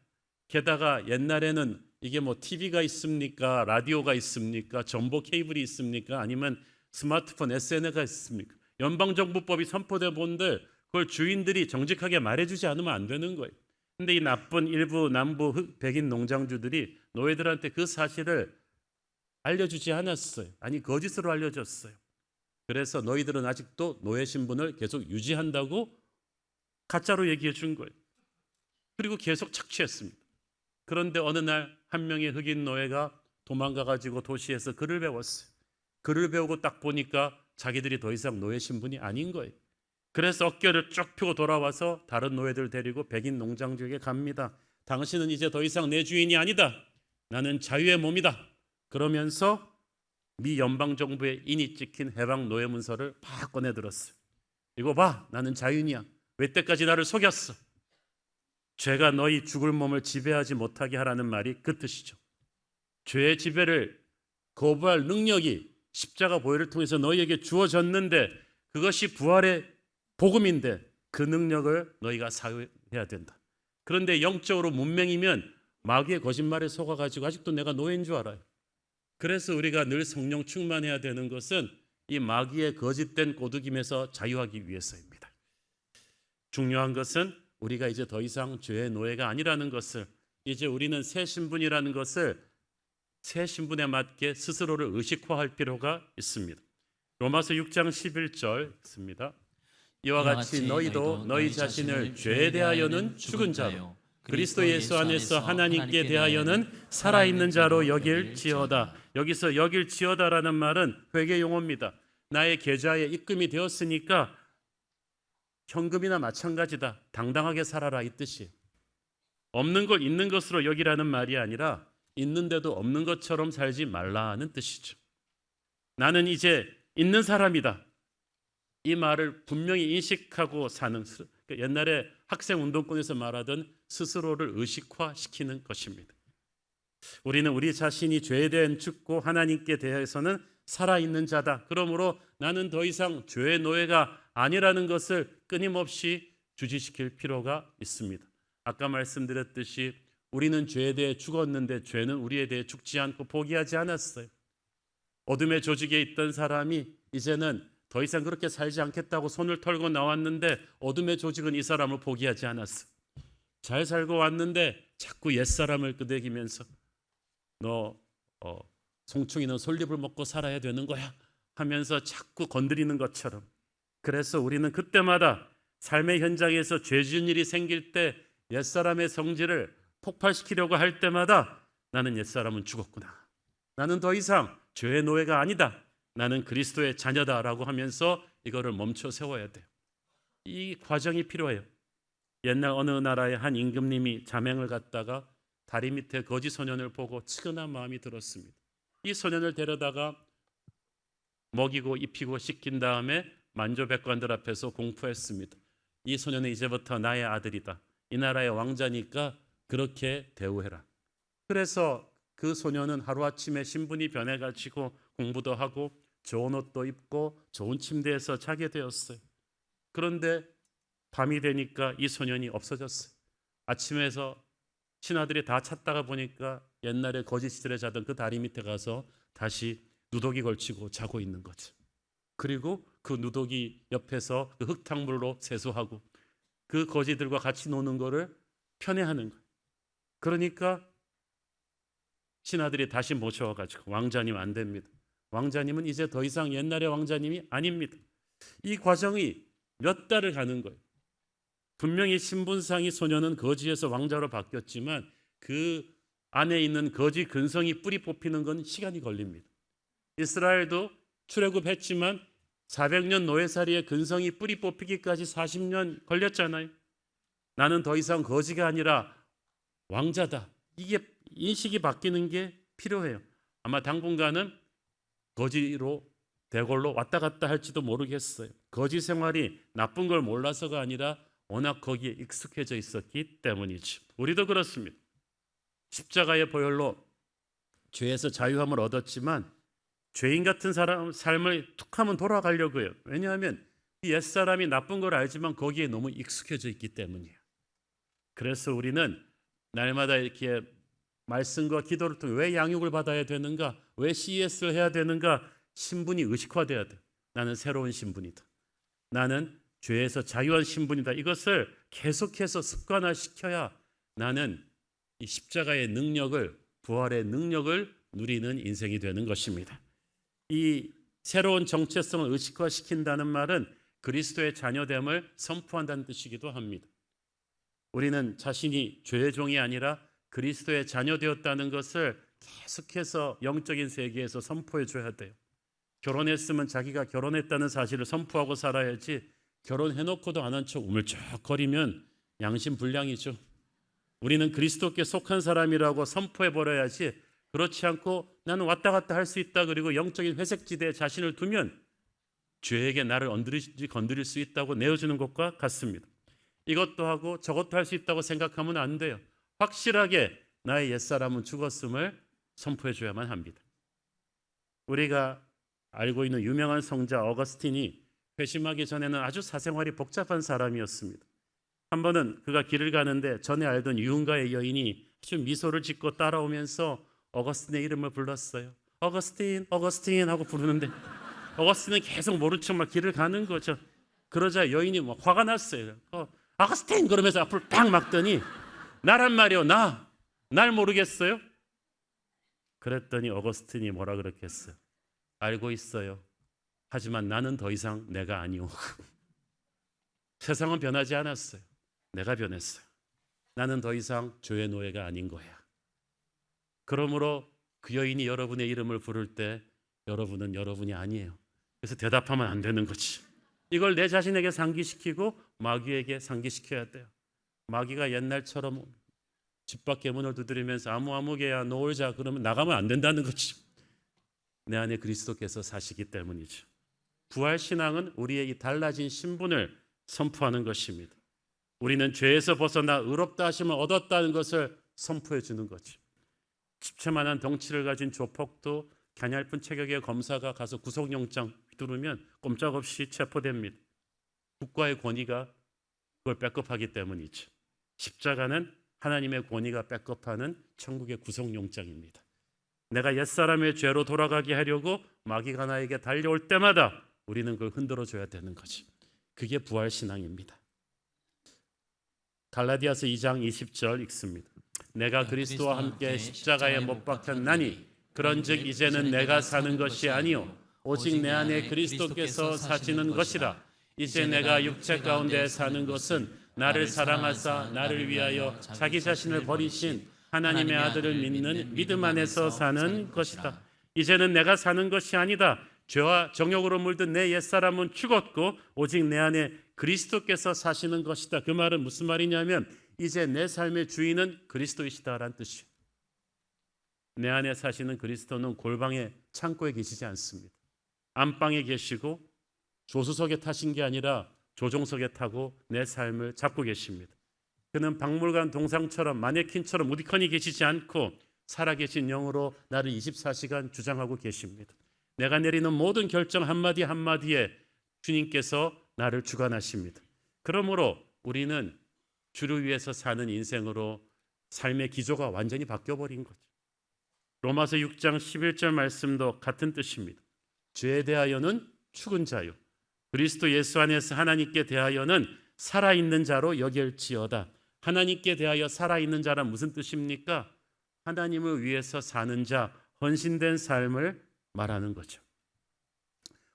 게다가 옛날에는 이게 뭐 TV가 있습니까? 라디오가 있습니까? 정보 케이블이 있습니까? 아니면 스마트폰 SNS가 있습니까? 연방정부법이 선포돼 본들 그걸 주인들이 정직하게 말해주지 않으면 안 되는 거예요. 근데 이 나쁜 일부 남부 백인 농장주들이 노예들한테 그 사실을 알려주지 않았어요. 아니 거짓으로 알려줬어요. 그래서 너희들은 아직도 노예 신분을 계속 유지한다고 가짜로 얘기해 준 거예요. 그리고 계속 착취했습니다. 그런데 어느 날 한 명의 흑인 노예가 도망가가지고 도시에서 글을 배웠어요. 글을 배우고 딱 보니까 자기들이 더 이상 노예 신분이 아닌 거예요. 그래서 어깨를 쭉 펴고 돌아와서 다른 노예들 데리고 백인 농장주에게 갑니다. 당신은 이제 더 이상 내 주인이 아니다. 나는 자유의 몸이다. 그러면서 미 연방정부의 인이 찍힌 해방 노예 문서를 팍 꺼내들었어요. 이거 봐, 나는 자유인이야. 왜 때까지 나를 속였어? 죄가 너희 죽을 몸을 지배하지 못하게 하라는 말이 그 뜻이죠. 죄의 지배를 거부할 능력이 십자가 보혈을 통해서 너희에게 주어졌는데 그것이 부활의 복음인데 그 능력을 너희가 사용해야 된다. 그런데 영적으로 문맹이면 마귀의 거짓말에 속아가지고 아직도 내가 노예인 줄 알아요. 그래서 우리가 늘 성령 충만해야 되는 것은 이 마귀의 거짓된 꼬드김에서 자유하기 위해서입니다. 중요한 것은 우리가 이제 더 이상 죄의 노예가 아니라는 것을, 이제 우리는 새 신분이라는 것을 새 신분에 맞게 스스로를 의식화할 필요가 있습니다. 로마서 6장 11절 있습니다. 이와 같이 너희도 너희 자신을 죄에 대하여는 죽은 자로 그리스도 예수 안에서 하나님께 대하여는 살아있는 자로 여길지어다. 여기서 여길지어다라는 말은 회개 용어입니다. 나의 계좌에 입금이 되었으니까 현금이나 마찬가지다. 당당하게 살아라 이 뜻이에요. 없는 걸 있는 것으로 여기라는 말이 아니라 있는데도 없는 것처럼 살지 말라는 뜻이죠. 나는 이제 있는 사람이다. 이 말을 분명히 인식하고 사는, 옛날에 학생운동권에서 말하던 스스로를 의식화시키는 것입니다. 우리는 우리 자신이 죄에 대한 죽고 하나님께 대해서는 살아있는 자다. 그러므로 나는 더 이상 죄의 노예가 아니라는 것을 끊임없이 주지시킬 필요가 있습니다. 아까 말씀드렸듯이 우리는 죄에 대해 죽었는데 죄는 우리에 대해 죽지 않고 포기하지 않았어요. 어둠의 조직에 있던 사람이 이제는 더 이상 그렇게 살지 않겠다고 손을 털고 나왔는데 어둠의 조직은 이 사람을 포기하지 않았어. 잘 살고 왔는데 자꾸 옛사람을 끄덕이면서 너 송충이는 솔잎을 먹고 살아야 되는 거야 하면서 자꾸 건드리는 것처럼, 그래서 우리는 그때마다 삶의 현장에서 죄 지은 일이 생길 때 옛사람의 성질을 폭발시키려고 할 때마다 나는 옛사람은 죽었구나. 나는 더 이상 죄의 노예가 아니다. 나는 그리스도의 자녀다라고 하면서 이거를 멈춰 세워야 돼요. 이 과정이 필요해요. 옛날 어느 나라의 한 임금님이 자맹을 갔다가 다리 밑에 거지 소년을 보고 측은한 마음이 들었습니다. 이 소년을 데려다가 먹이고 입히고 씻긴 다음에 만조백관들 앞에서 공포했습니다. 이 소년은 이제부터 나의 아들이다. 이 나라의 왕자니까 그렇게 대우해라. 그래서 그 소년은 하루아침에 신분이 변해가지고 공부도 하고 좋은 옷도 입고 좋은 침대에서 자게 되었어요. 그런데 밤이 되니까 이 소년이 없어졌어요. 아침에서 신하들이 다 찾다가 보니까 옛날에 거지 시절에 자던 그 다리 밑에 가서 다시 누더기 걸치고 자고 있는 거죠. 그리고 그 누더기 옆에서 그 흙탕물로 세수하고 그 거지들과 같이 노는 거를 편애하는 거예요. 그러니까 신하들이 다시 모셔와가지고 왕자님 안 됩니다. 왕자님은 이제 더 이상 옛날의 왕자님이 아닙니다. 이 과정이 몇 달을 가는 거예요. 분명히 신분상이 소년은 거지에서 왕자로 바뀌었지만 그 안에 있는 거지 근성이 뿌리 뽑히는 건 시간이 걸립니다. 이스라엘도 출애굽했지만 400년 노예살이의 근성이 뿌리 뽑히기까지 40년 걸렸잖아요. 나는 더 이상 거지가 아니라 왕자다. 이게 인식이 바뀌는 게 필요해요. 아마 당분간은 거지로 대궐로 왔다 갔다 할지도 모르겠어요. 거지 생활이 나쁜 걸 몰라서가 아니라 워낙 거기에 익숙해져 있었기 때문이죠. 우리도 그렇습니다. 십자가의 보혈로 죄에서 자유함을 얻었지만 죄인 같은 사람 삶을 툭하면 돌아가려고 해요. 왜냐하면 이 옛사람이 나쁜 걸 알지만 거기에 너무 익숙해져 있기 때문이에요. 그래서 우리는 날마다 이렇게 말씀과 기도를 통해 왜 양육을 받아야 되는가? 왜 CES를 해야 되는가? 신분이 의식화돼야 돼. 나는 새로운 신분이다. 나는 죄에서 자유한 신분이다. 이것을 계속해서 습관화시켜야 나는 이 십자가의 능력을, 부활의 능력을 누리는 인생이 되는 것입니다. 이 새로운 정체성을 의식화시킨다는 말은 그리스도의 자녀됨을 선포한다는 뜻이기도 합니다. 우리는 자신이 죄의 종이 아니라 그리스도의 자녀 되었다는 것을 계속해서 영적인 세계에서 선포해 줘야 돼요. 결혼했으면 자기가 결혼했다는 사실을 선포하고 살아야지 결혼해놓고도 안 한 척 우물쩍거리면 양심불량이죠. 우리는 그리스도께 속한 사람이라고 선포해버려야지 그렇지 않고 나는 왔다 갔다 할 수 있다 그리고 영적인 회색지대에 자신을 두면 죄에게 나를 언제든지 건드릴 수 있다고 내어주는 것과 같습니다. 이것도 하고 저것도 할 수 있다고 생각하면 안 돼요. 확실하게 나의 옛사람은 죽었음을 선포해줘야만 합니다. 우리가 알고 있는 유명한 성자 어거스틴이 회심하기 전에는 아주 사생활이 복잡한 사람이었습니다. 한 번은 그가 길을 가는데 전에 알던 유흥가의 여인이 아주 미소를 짓고 따라오면서 어거스틴의 이름을 불렀어요. 어거스틴, 어거스틴 하고 부르는데 어거스틴은 계속 모른 척 막 길을 가는 거죠. 그러자 여인이 막 화가 났어요. 어거스틴 그러면서 앞을 팍 막더니 나란 말이요, 날 모르겠어요? 그랬더니 어거스틴이 뭐라 그랬겠어요? 알고 있어요. 하지만 나는 더 이상 내가 아니오. 세상은 변하지 않았어요. 내가 변했어요. 나는 더 이상 죄의 노예가 아닌 거야. 그러므로 그 여인이 여러분의 이름을 부를 때 여러분은 여러분이 아니에요. 그래서 대답하면 안 되는 거지. 이걸 내 자신에게 상기시키고 마귀에게 상기시켜야 돼요. 마귀가 옛날처럼 집 밖에 문을 두드리면서 아무개야 놓을자 그러면 나가면 안 된다는 거지. 내 안에 그리스도께서 사시기 때문이죠. 부활신앙은 우리의 이 달라진 신분을 선포하는 것입니다. 우리는 죄에서 벗어나 의롭다 하심을 얻었다는 것을 선포해 주는 거죠. 집채만한 덩치를 가진 조폭도 갸냘픈 체격의 검사가 가서 구속영장 휘두르면 꼼짝없이 체포됩니다. 국가의 권위가 그걸 백업하기 때문이죠. 십자가는 하나님의 권위가 백업하는 천국의 구속영장입니다. 내가 옛사람의 죄로 돌아가게 하려고 마귀가 나에게 달려올 때마다 우리는 그걸 흔들어줘야 되는 거지. 그게 부활신앙입니다. 갈라디아서 2장 20절 읽습니다. 내가 그리스도와 함께 십자가에 못 박혔나니 그런즉 이제는 내가 사는 것이 아니요 오직 내 안에 그리스도께서 사시는 것이라. 이제 내가 육체 가운데 사는 것은 나를 사랑하사 나를 위하여 자기 자신을 버리신 하나님의 아들을 믿는 믿음 안에서 사는 것이다. 이제는 내가 사는 것이 아니다. 죄와 정욕으로 물든 내 옛사람은 죽었고 오직 내 안에 그리스도께서 사시는 것이다. 그 말은 무슨 말이냐면 이제 내 삶의 주인은 그리스도이시다라는 뜻이에요. 내 안에 사시는 그리스도는 골방의 창고에 계시지 않습니다. 안방에 계시고 조수석에 타신 게 아니라 조종석에 타고 내 삶을 잡고 계십니다. 그는 박물관 동상처럼 마네킹처럼 우디컨이 계시지 않고 살아계신 영으로 나를 24시간 주장하고 계십니다. 내가 내리는 모든 결정 한마디 한마디에 주님께서 나를 주관하십니다. 그러므로 우리는 주를 위해서 사는 인생으로 삶의 기조가 완전히 바뀌어버린 거죠. 로마서 6장 11절 말씀도 같은 뜻입니다. 죄에 대하여는 죽은 자요 그리스도 예수 안에서 하나님께 대하여는 살아있는 자로 여길지어다. 하나님께 대하여 살아있는 자란 무슨 뜻입니까? 하나님을 위해서 사는 자, 헌신된 삶을 말하는 거죠.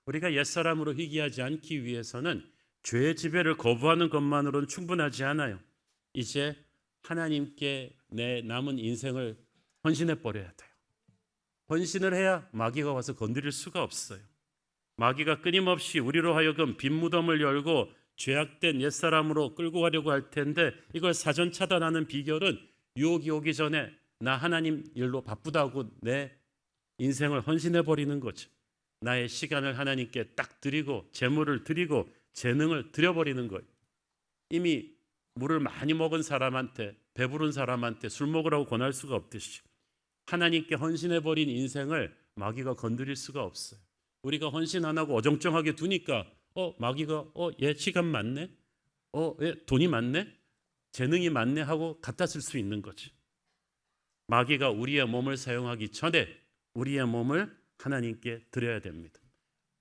우리가 옛사람으로 희귀하지 않기 위해서는 죄의 지배를 거부하는 것만으로는 충분하지 않아요. 이제 하나님께 내 남은 인생을 헌신해 버려야 돼요. 헌신을 해야 마귀가 와서 건드릴 수가 없어요. 마귀가 끊임없이 우리로 하여금 빈 무덤을 열고 죄악된 옛사람으로 끌고 가려고 할 텐데, 이걸 사전 차단하는 비결은 유혹이 오기 전에 나 하나님 일로 바쁘다고 내 인생을 헌신해 버리는 거죠. 나의 시간을 하나님께 딱 드리고 재물을 드리고 재능을 드려버리는 거예요. 이미 물을 많이 먹은 사람한테, 배부른 사람한테 술 먹으라고 권할 수가 없듯이 하나님께 헌신해 버린 인생을 마귀가 건드릴 수가 없어요. 우리가 헌신 안 하고 어정쩡하게 두니까 마귀가 얘 시간 많네, 얘 돈이 많네, 재능이 많네 하고 갖다 쓸 수 있는 거지. 마귀가 우리의 몸을 사용하기 전에 우리의 몸을 하나님께 드려야 됩니다.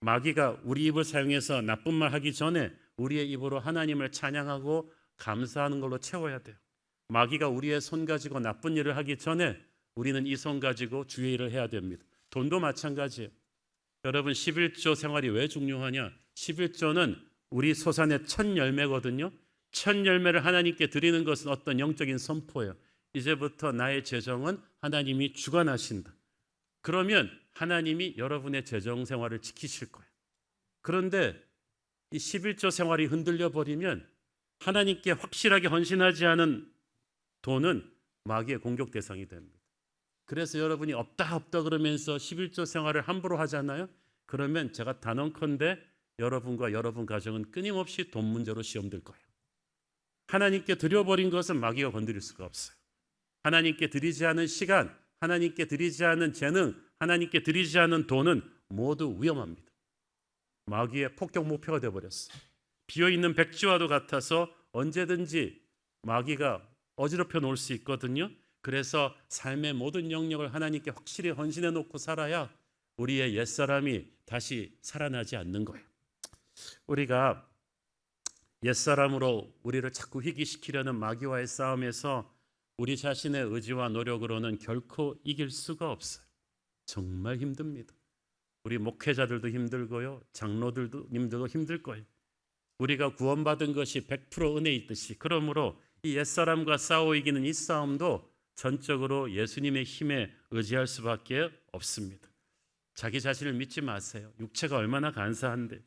마귀가 우리 입을 사용해서 나쁜 말 하기 전에 우리의 입으로 하나님을 찬양하고 감사하는 걸로 채워야 돼요. 마귀가 우리의 손 가지고 나쁜 일을 하기 전에 우리는 이 손 가지고 주의 일을 해야 됩니다. 돈도 마찬가지예요. 여러분, 11조 생활이 왜 중요하냐? 11조는 우리 소산의 첫 열매거든요. 첫 열매를 하나님께 드리는 것은 어떤 영적인 선포예요. 이제부터 나의 재정은 하나님이 주관하신다. 그러면 하나님이 여러분의 재정 생활을 지키실 거예요. 그런데 이 11조 생활이 흔들려 버리면 하나님께 확실하게 헌신하지 않은 돈은 마귀의 공격 대상이 됩니다. 그래서 여러분이 없다 그러면서 11조 생활을 함부로 하잖아요. 그러면 제가 단언컨대 여러분과 여러분 가정은 끊임없이 돈 문제로 시험들 거예요. 하나님께 드려버린 것은 마귀가 건드릴 수가 없어요. 하나님께 드리지 않은 시간, 하나님께 드리지 않은 재능, 하나님께 드리지 않은 돈은 모두 위험합니다. 마귀의 폭격 목표가 되어버렸어요. 비어있는 백지와도 같아서 언제든지 마귀가 어지럽혀 놓을 수 있거든요. 그래서 삶의 모든 영역을 하나님께 확실히 헌신해 놓고 살아야 우리의 옛사람이 다시 살아나지 않는 거예요. 우리가 옛사람으로 우리를 자꾸 희귀시키려는 마귀와의 싸움에서 우리 자신의 의지와 노력으로는 결코 이길 수가 없어요. 정말 힘듭니다. 우리 목회자들도 힘들고요, 장로들도 힘들 거예요. 우리가 구원받은 것이 100% 은혜 있듯이, 그러므로 이 옛사람과 싸워 이기는 이 싸움도 전적으로 예수님의 힘에 의지할 수밖에 없습니다. 자기 자신을 믿지 마세요. 육체가 얼마나 간사한데.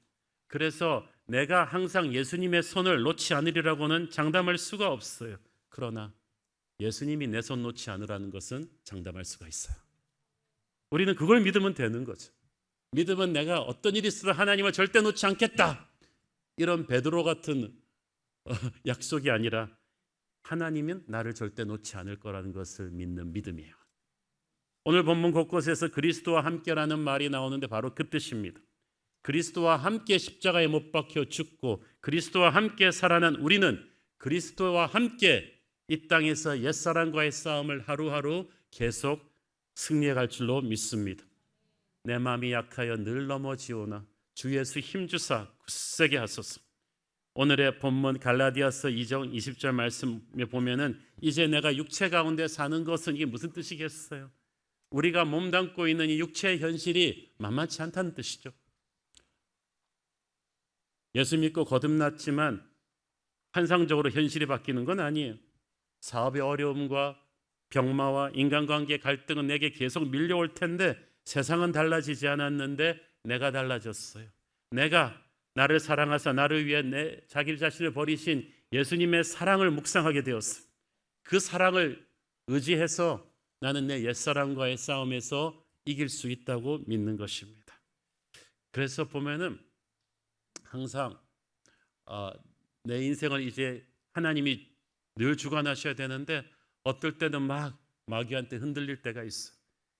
그래서 내가 항상 예수님의 손을 놓지 않으리라고는 장담할 수가 없어요. 그러나 예수님이 내 손 놓지 않으라는 것은 장담할 수가 있어요. 우리는 그걸 믿으면 되는 거죠. 믿으면 내가 어떤 일이 있어도 하나님을 절대 놓지 않겠다, 이런 베드로 같은 약속이 아니라 하나님은 나를 절대 놓지 않을 거라는 것을 믿는 믿음이에요. 오늘 본문 곳곳에서 그리스도와 함께라는 말이 나오는데 바로 그 뜻입니다. 그리스도와 함께 십자가에 못 박혀 죽고 그리스도와 함께 살아난 우리는 그리스도와 함께 이 땅에서 옛사람과의 싸움을 하루하루 계속 승리해 갈 줄로 믿습니다. 내 마음이 약하여 늘 넘어지오나 주 예수 힘주사 굳세게 하소서. 오늘의 본문 갈라디아서 2장 20절 말씀에 보면은 이제 내가 육체 가운데 사는 것은 이게 무슨 뜻이겠어요? 우리가 몸담고 있는 이 육체의 현실이 만만치 않다는 뜻이죠. 예수 믿고 거듭났지만 환상적으로 현실이 바뀌는 건 아니에요. 사업의 어려움과 병마와 인간관계의 갈등은 내게 계속 밀려올 텐데 세상은 달라지지 않았는데 내가 달라졌어요. 내가 나를 사랑하사 나를 위해 자기 자신을 버리신 예수님의 사랑을 묵상하게 되었어요. 그 사랑을 의지해서 나는 내 옛사람과의 싸움에서 이길 수 있다고 믿는 것입니다. 그래서 보면은 항상 내 인생을 이제 하나님이 늘 주관하셔야 되는데 어떨 때는 막 마귀한테 흔들릴 때가 있어.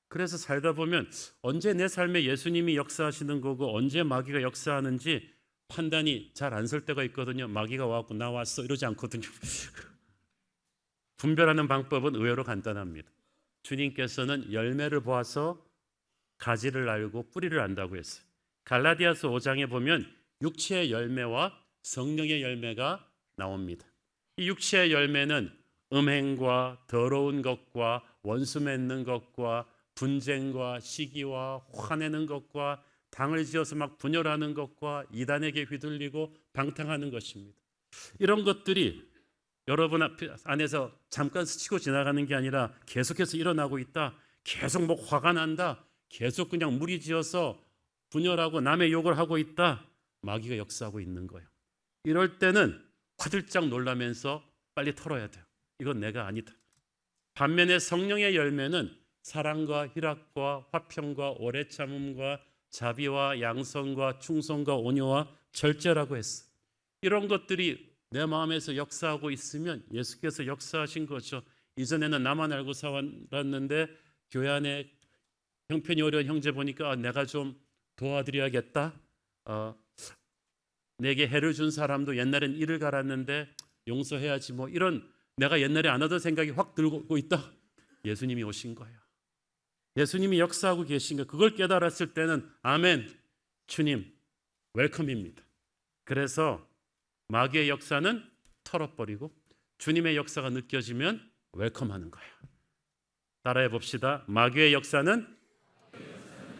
그래서 살다 보면 언제 내 삶에 예수님이 역사하시는 거고 언제 마귀가 역사하는지 판단이 잘 안 설 때가 있거든요. 마귀가 와갖고 나 왔어 이러지 않거든요. 분별하는 방법은 의외로 간단합니다. 주님께서는 열매를 보아서 가지를 알고 뿌리를 안다고 했어요. 갈라디아서 5장에 보면 육체의 열매와 성령의 열매가 나옵니다. 이 육체의 열매는 음행과 더러운 것과 원수 맺는 것과 분쟁과 시기와 화내는 것과 당을 지어서 막 분열하는 것과 이단에게 휘둘리고 방탕하는 것입니다. 이런 것들이 여러분 안에서 잠깐 스치고 지나가는 게 아니라 계속해서 일어나고 있다. 계속 뭐 화가 난다. 계속 그냥 무리지어서 분열하고 남의 욕을 하고 있다. 마귀가 역사하고 있는 거예요. 이럴 때는 화들짝 놀라면서 빨리 털어야 돼요. 이건 내가 아니다. 반면에 성령의 열매는 사랑과 희락과 화평과 오래 참음과 자비와 양선과 충성과 온유와 절제라고 했어요. 이런 것들이 내 마음에서 역사하고 있으면 예수께서 역사하신 거죠. 이전에는 나만 알고 살았는데 교회 안에 형편이 어려운 형제 보니까 내가 좀 도와드려야겠다. 내게 해를 준 사람도 옛날엔 이를 갈았는데 용서해야지 뭐 이런 내가 옛날에 안 하던 생각이 확 들고 있다. 예수님이 오신 거예요. 예수님이 역사하고 계신 거 그걸 깨달았을 때는 아멘 주님 웰컴입니다. 그래서 마귀의 역사는 털어버리고 주님의 역사가 느껴지면 웰컴하는 거예요. 따라해 봅시다. 마귀의 역사는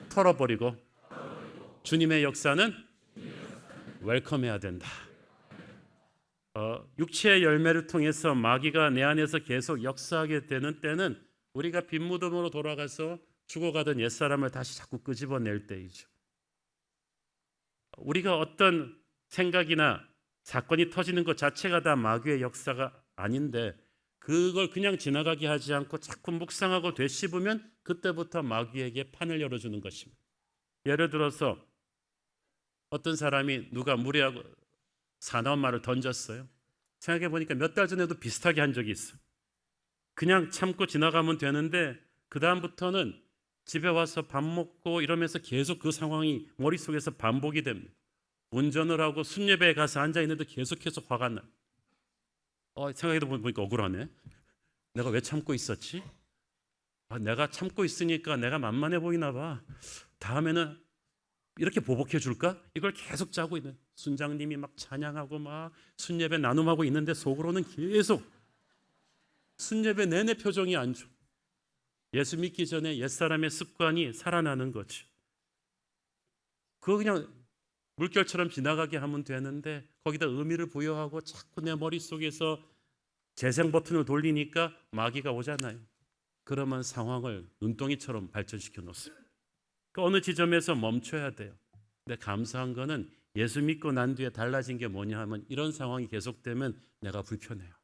털어버리고 주님의 역사는 웰컴해야 된다. 육체의 열매를 통해서 마귀가 내 안에서 계속 역사하게 되는 때는 우리가 빈무덤으로 돌아가서 죽어가던 옛사람을 다시 자꾸 끄집어낼 때이죠. 우리가 어떤 생각이나 사건이 터지는 것 자체가 다 마귀의 역사가 아닌데 그걸 그냥 지나가게 하지 않고 자꾸 묵상하고 되씹으면 그때부터 마귀에게 판을 열어주는 것입니다. 예를 들어서 어떤 사람이 누가 무례하고 사나운 말을 던졌어요. 생각해 보니까 몇 달 전에도 비슷하게 한 적이 있어요. 그냥 참고 지나가면 되는데 그 다음부터는 집에 와서 밥 먹고 이러면서 계속 그 상황이 머릿속에서 반복이 됩니다. 운전을 하고 순례배에 가서 앉아있는데 계속해서 화가 나. 생각해 보니까 억울하네. 내가 왜 참고 있었지? 내가 참고 있으니까 내가 만만해 보이나 봐. 다음에는 이렇게 보복해 줄까? 이걸 계속 짜고 있는 순장님이 막 찬양하고 막 순례배 나눔하고 있는데 속으로는 계속 순례배 내내 표정이 안 좋아. 예수 믿기 전에 옛사람의 습관이 살아나는 거죠. 그거 그냥 물결처럼 지나가게 하면 되는데 거기다 의미를 부여하고 자꾸 내 머릿속에서 재생 버튼을 돌리니까 마귀가 오잖아요. 그러면 상황을 눈덩이처럼 발전시켜 놓습니다. 그 어느 지점에서 멈춰야 돼요. 근데 감사한 거는 예수 믿고 난 뒤에 달라진 게 뭐냐 하면 이런 상황이 계속되면 내가 불편해요.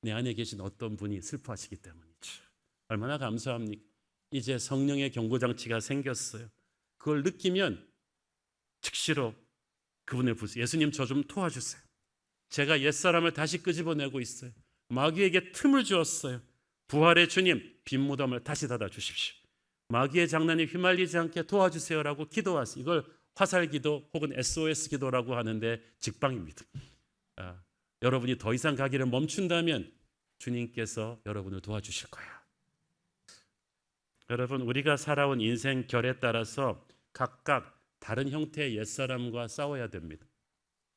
내 안에 계신 어떤 분이 슬퍼하시기 때문이죠. 얼마나 감사합니까? 이제 성령의 경고장치가 생겼어요. 그걸 느끼면 즉시로 그분을 부르세요. 예수님 저 좀 도와주세요. 제가 옛사람을 다시 끄집어내고 있어요. 마귀에게 틈을 주었어요. 부활의 주님 빈무덤을 다시 닫아 주십시오. 마귀의 장난에 휘말리지 않게 도와주세요라고 기도하세요. 이걸 화살기도 혹은 SOS 기도라고 하는데 직방입니다. 여러분이 더 이상 가기를 멈춘다면 주님께서 여러분을 도와주실 거예요. 여러분 우리가 살아온 인생 결에 따라서 각각 다른 형태의 옛사람과 싸워야 됩니다.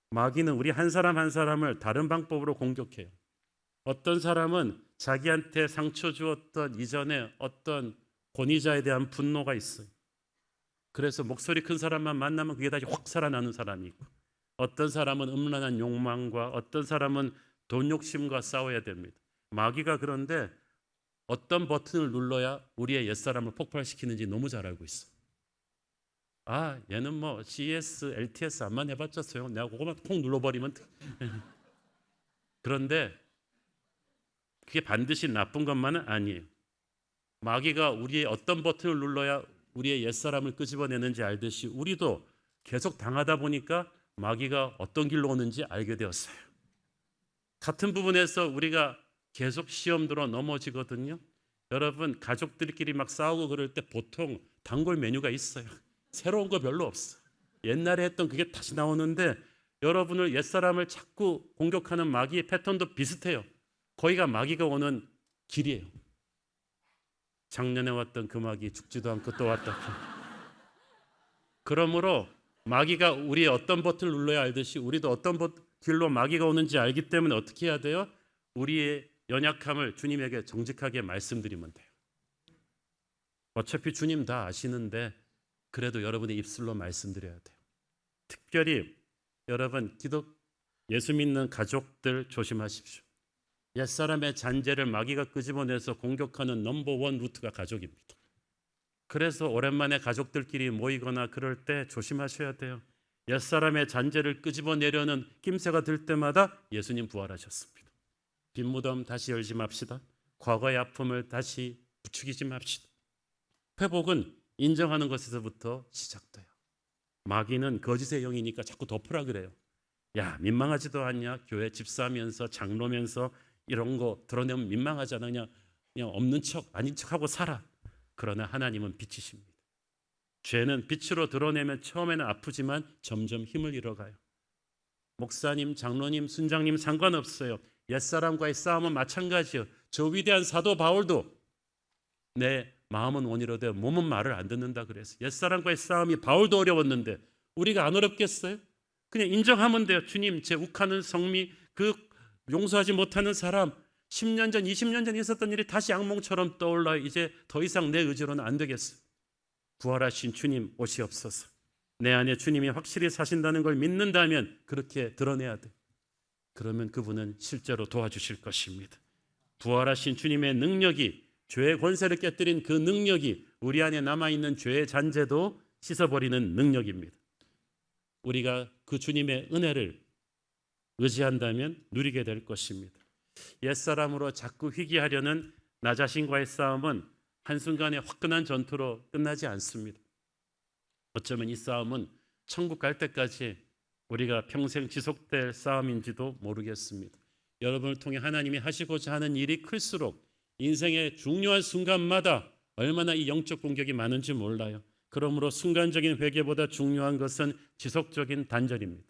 마귀는 우리 한 사람 한 사람을 다른 방법으로 공격해요. 어떤 사람은 자기한테 상처 주었던 이전에 어떤 권위자에 대한 분노가 있어요. 그래서 목소리 큰 사람만 만나면 그게 다시 확 살아나는 사람이 있고 어떤 사람은 음란한 욕망과 어떤 사람은 돈 욕심과 싸워야 됩니다. 마귀가 그런데 어떤 버튼을 눌러야 우리의 옛사람을 폭발시키는지 너무 잘 알고 있어. 얘는 뭐 CS, LTS 안만 해봤자 소용. 내가 그거만 통 눌러버리면 그런데 그게 반드시 나쁜 것만은 아니에요. 마귀가 우리의 어떤 버튼을 눌러야 우리의 옛사람을 끄집어내는지 알듯이 우리도 계속 당하다 보니까 마귀가 어떤 길로 오는지 알게 되었어요. 같은 부분에서 우리가 계속 시험 들어 넘어지거든요. 여러분 가족들끼리 막 싸우고 그럴 때 보통 단골 메뉴가 있어요. 새로운 거 별로 없어. 옛날에 했던 그게 다시 나오는데 여러분을 옛사람을 자꾸 공격하는 마귀의 패턴도 비슷해요. 거기가 마귀가 오는 길이에요. 작년에 왔던 그 마귀 죽지도 않고 또 왔다. 그러므로 마귀가 우리의 어떤 버튼을 눌러야 알듯이 우리도 어떤 길로 마귀가 오는지 알기 때문에 어떻게 해야 돼요? 우리의 연약함을 주님에게 정직하게 말씀드리면 돼요. 어차피 주님 다 아시는데 그래도 여러분의 입술로 말씀드려야 돼요. 특별히 여러분 예수 믿는 가족들 조심하십시오. 옛사람의 잔재를 마귀가 끄집어내서 공격하는 넘버원 루트가 가족입니다. 그래서 오랜만에 가족들끼리 모이거나 그럴 때 조심하셔야 돼요. 옛사람의 잔재를 끄집어내려는 낌새가 들 때마다 예수님 부활하셨습니다. 빈무덤 다시 열지 맙시다. 과거의 아픔을 다시 부추기지 맙시다. 회복은 인정하는 것에서부터 시작돼요. 마귀는 거짓의 영이니까 자꾸 덮으라 그래요. 야, 민망하지도 않냐? 교회 집사하면서 장로면서 이런 거 드러내면 민망하잖아. 그냥 없는 척 아닌 척하고 살아. 그러나 하나님은 빛이십니다. 죄는 빛으로 드러내면 처음에는 아프지만 점점 힘을 잃어가요. 목사님, 장로님, 순장님 상관없어요. 옛사람과의 싸움은 마찬가지예요. 저 위대한 사도 바울도 내 마음은 원이로되 몸은 말을 안 듣는다 그래서 옛사람과의 싸움이 바울도 어려웠는데 우리가 안 어렵겠어요? 그냥 인정하면 돼요. 주님, 제 욱하는 성미, 그 용서하지 못하는 사람, 10년 전, 20년 전 있었던 일이 다시 악몽처럼 떠올라 이제 더 이상 내 의지로는 안 되겠어요. 부활하신 주님 오시옵소서. 내 안에 주님이 확실히 사신다는 걸 믿는다면 그렇게 드러내야 돼. 그러면 그분은 실제로 도와주실 것입니다. 부활하신 주님의 능력이, 죄의 권세를 깨뜨린 그 능력이 우리 안에 남아있는 죄의 잔재도 씻어버리는 능력입니다. 우리가 그 주님의 은혜를 의지한다면 누리게 될 것입니다. 옛사람으로 자꾸 회귀하려는 나 자신과의 싸움은 한순간에 화끈한 전투로 끝나지 않습니다. 어쩌면 이 싸움은 천국 갈 때까지 우리가 평생 지속될 싸움인지도 모르겠습니다. 여러분을 통해 하나님이 하시고자 하는 일이 클수록 인생의 중요한 순간마다 얼마나 이 영적 공격이 많은지 몰라요. 그러므로 순간적인 회개보다 중요한 것은 지속적인 단절입니다.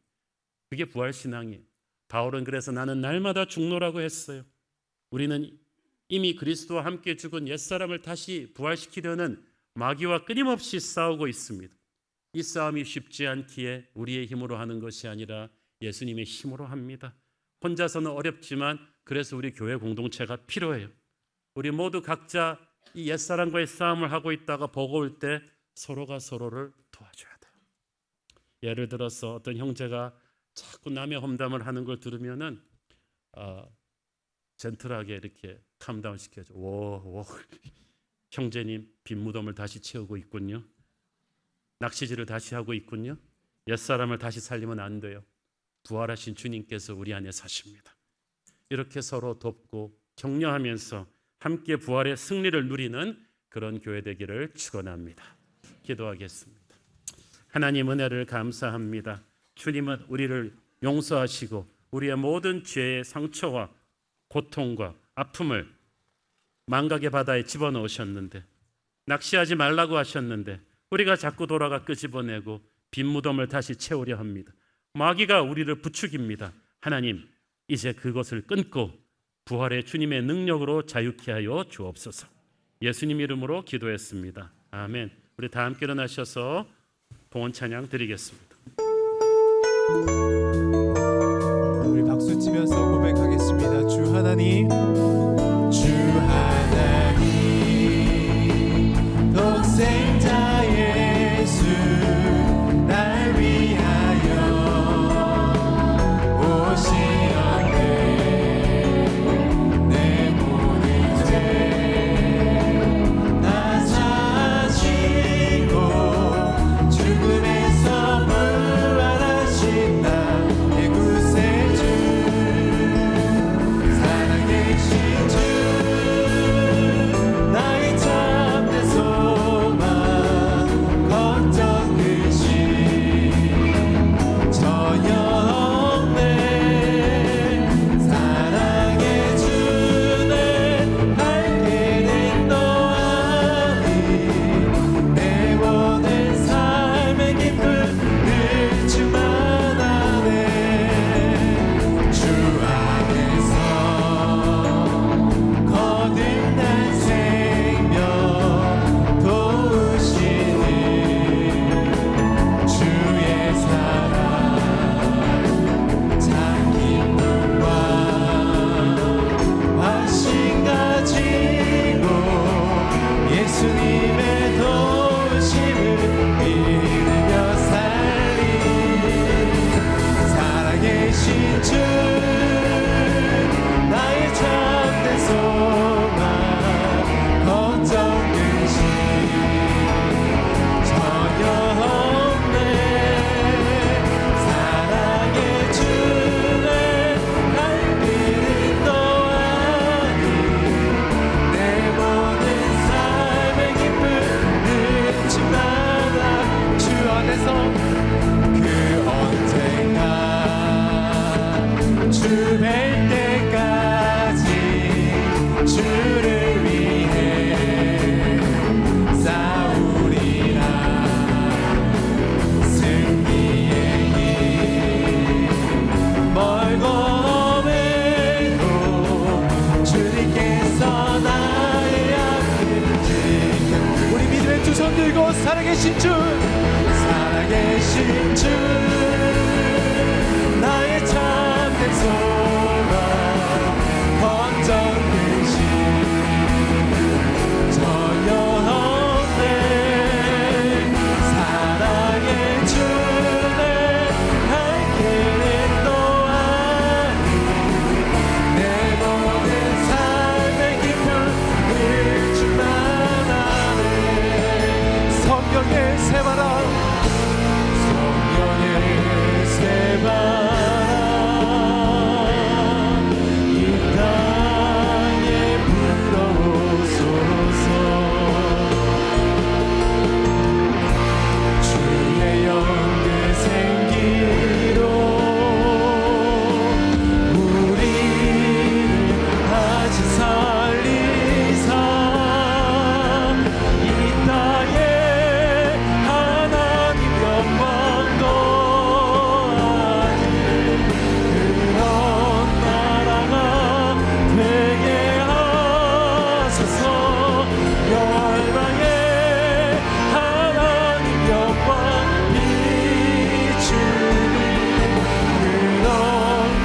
그게 부활신앙이에요. 바울은 그래서 나는 날마다 중노라고 했어요. 우리는 이미 그리스도와 함께 죽은 옛사람을 다시 부활시키려는 마귀와 끊임없이 싸우고 있습니다. 이 싸움이 쉽지 않기에 우리의 힘으로 하는 것이 아니라 예수님의 힘으로 합니다. 혼자서는 어렵지만 그래서 우리 교회 공동체가 필요해요. 우리 모두 각자 이 옛사람과의 싸움을 하고 있다가 버거울 때 서로가 서로를 도와줘야 돼요. 예를 들어서 어떤 형제가 자꾸 남의 험담을 하는 걸 들으면은 젠틀하게 이렇게 캄다운 시켜줘. 오, 형제님 빈무덤을 다시 채우고 있군요. 낚시질을 다시 하고 있군요. 옛사람을 다시 살리면 안 돼요. 부활하신 주님께서 우리 안에 사십니다. 이렇게 서로 돕고 격려하면서 함께 부활의 승리를 누리는 그런 교회 되기를 축원합니다. 기도하겠습니다. 하나님 은혜를 감사합니다. 주님은 우리를 용서하시고 우리의 모든 죄의 상처와 고통과 아픔을 망각의 바다에 집어넣으셨는데, 낚시하지 말라고 하셨는데 우리가 자꾸 돌아가 끄집어내고 빈 무덤을 다시 채우려 합니다. 마귀가 우리를 부추깁니다. 하나님, 이제 그것을 끊고 부활의 주님의 능력으로 자유케 하여 주옵소서. 예수님 이름으로 기도했습니다. 아멘. 우리 다 함께 일어나셔서 봉헌 찬양 드리겠습니다. 우리 박수 치면서 고백하겠습니다. 주 하나님, 주 하나님, 독생자 예수 날 위하여 오시었네. 내 모든 죄 다 사시고 죽음에서 부활하신 나의 구세주 살아계신 주 들고 살아계신 주, 살아계신 주, 나의 참된 소망, 헌정되신 전영대 사랑의 주내 할 길을 또한 내 모든 삶의 기쁨 일주만 하네. 성령의 새바람, 성령의 새바람 이 땅에 불어오소서. 주의 영광 생기로 우리를 다시 살리사 이 땅에 하나님 영광도 아닌 그런 나라가 되게 하소서. 열방에 하나님 영광 비추는 그런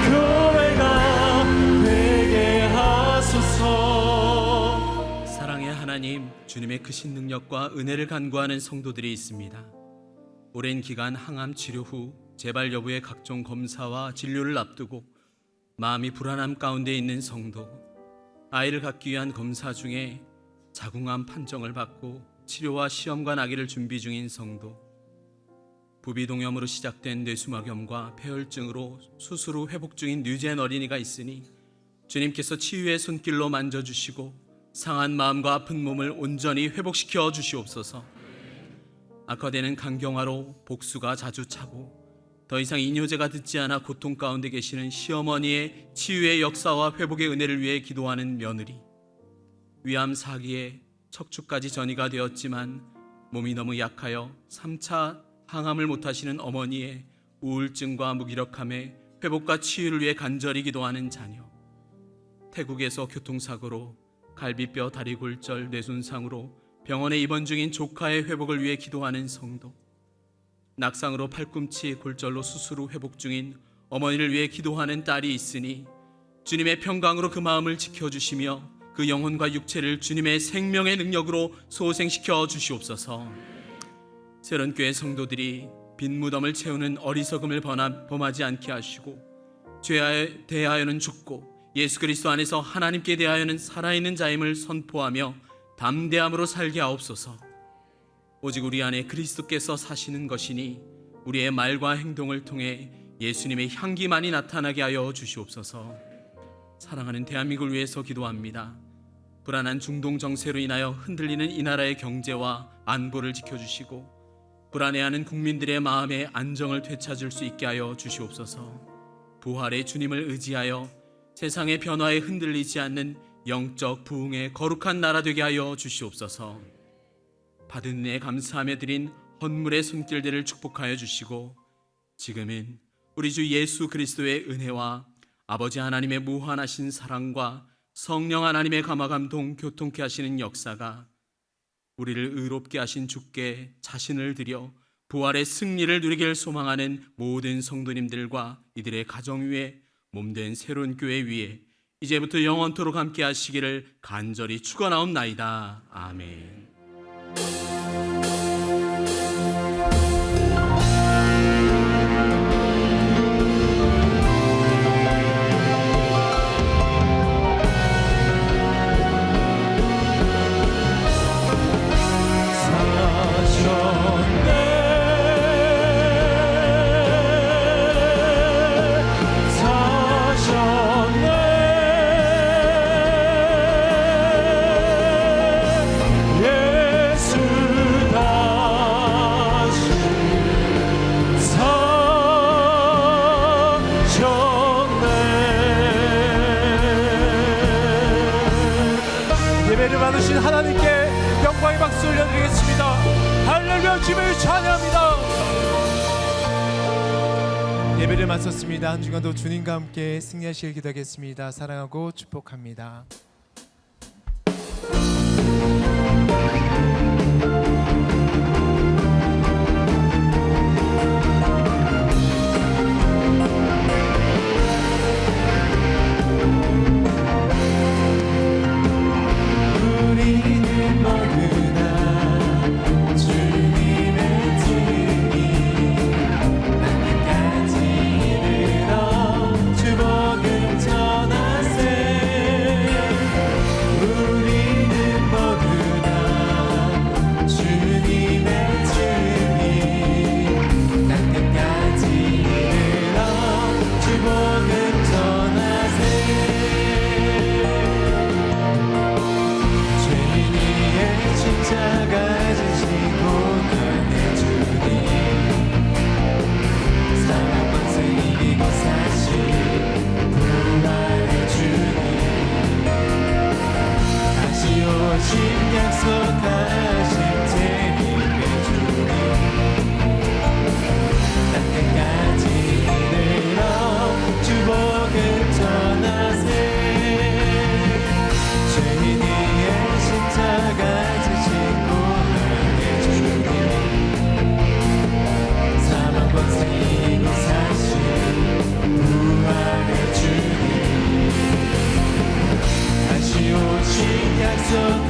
교회가 되게 하소서. 사랑의 하나님, 주님의 크신 능력과 은혜를 간구하는 성도들이 있습니다. 오랜 기간 항암 치료 후 재발 여부의 각종 검사와 진료를 앞두고 마음이 불안함 가운데 있는 성도, 아이를 갖기 위한 검사 중에 자궁암 판정을 받고 치료와 시험관 아기를 준비 중인 성도, 부비동염으로 시작된 뇌수막염과 폐혈증으로 수술 후 회복 중인 뉴젠 어린이가 있으니 주님께서 치유의 손길로 만져주시고 상한 마음과 아픈 몸을 온전히 회복시켜 주시옵소서. 악화되는 간경화로 복수가 자주 차고 더 이상 이뇨제가 듣지 않아 고통 가운데 계시는 시어머니의 치유의 역사와 회복의 은혜를 위해 기도하는 며느리, 위암 4기에 척추까지 전이가 되었지만 몸이 너무 약하여 3차 항암을 못하시는 어머니의 우울증과 무기력함에 회복과 치유를 위해 간절히 기도하는 자녀, 태국에서 교통사고로 갈비뼈 다리골절 뇌손상으로 병원에 입원 중인 조카의 회복을 위해 기도하는 성도, 낙상으로 팔꿈치 골절로 수술 후 회복 중인 어머니를 위해 기도하는 딸이 있으니 주님의 평강으로 그 마음을 지켜주시며 그 영혼과 육체를 주님의 생명의 능력으로 소생시켜 주시옵소서. 새로운 교회 성도들이 빈 무덤을 채우는 어리석음을 범하지 않게 하시고 죄에 대하여는 죽고 예수 그리스도 안에서 하나님께 대하여는 살아있는 자임을 선포하며 담대함으로 살게 하옵소서. 오직 우리 안에 그리스도께서 사시는 것이니 우리의 말과 행동을 통해 예수님의 향기만이 나타나게 하여 주시옵소서. 사랑하는 대한민국을 위해서 기도합니다. 불안한 중동 정세로 인하여 흔들리는 이 나라의 경제와 안보를 지켜주시고 불안해하는 국민들의 마음에 안정을 되찾을 수 있게 하여 주시옵소서. 부활의 주님을 의지하여 세상의 변화에 흔들리지 않는 영적 부흥의 거룩한 나라 되게 하여 주시옵소서. 받은 은혜에 감사하며 드린 헌물의 손길들을 축복하여 주시고 지금은 우리 주 예수 그리스도의 은혜와 아버지 하나님의 무한하신 사랑과 성령 하나님의 감화감동 교통케 하시는 역사가 우리를 의롭게 하신 주께 자신을 드려 부활의 승리를 누리길 소망하는 모든 성도님들과 이들의 가정 위에 몸된 새로운 교회 위에 이제부터 영원토록 함께 하시기를 간절히 축원하옵나이다. 아멘. 예배를 받으신 하나님께 영광의 박수 올려드리겠습니다. 할렐루야. 주님을 찬양합니다. 예배를 마쳤습니다. 한 주간도 주님과 함께 승리하시길 기도하겠습니다. 사랑하고 축복합니다. 오신 약속하신 재림의 주님 땅끝까지 이르러 주복을 전하세 죄인 위에 십자가 지신 고난의 주님 사망 권세 이고 사신 부활의 주님 다시 오신 약속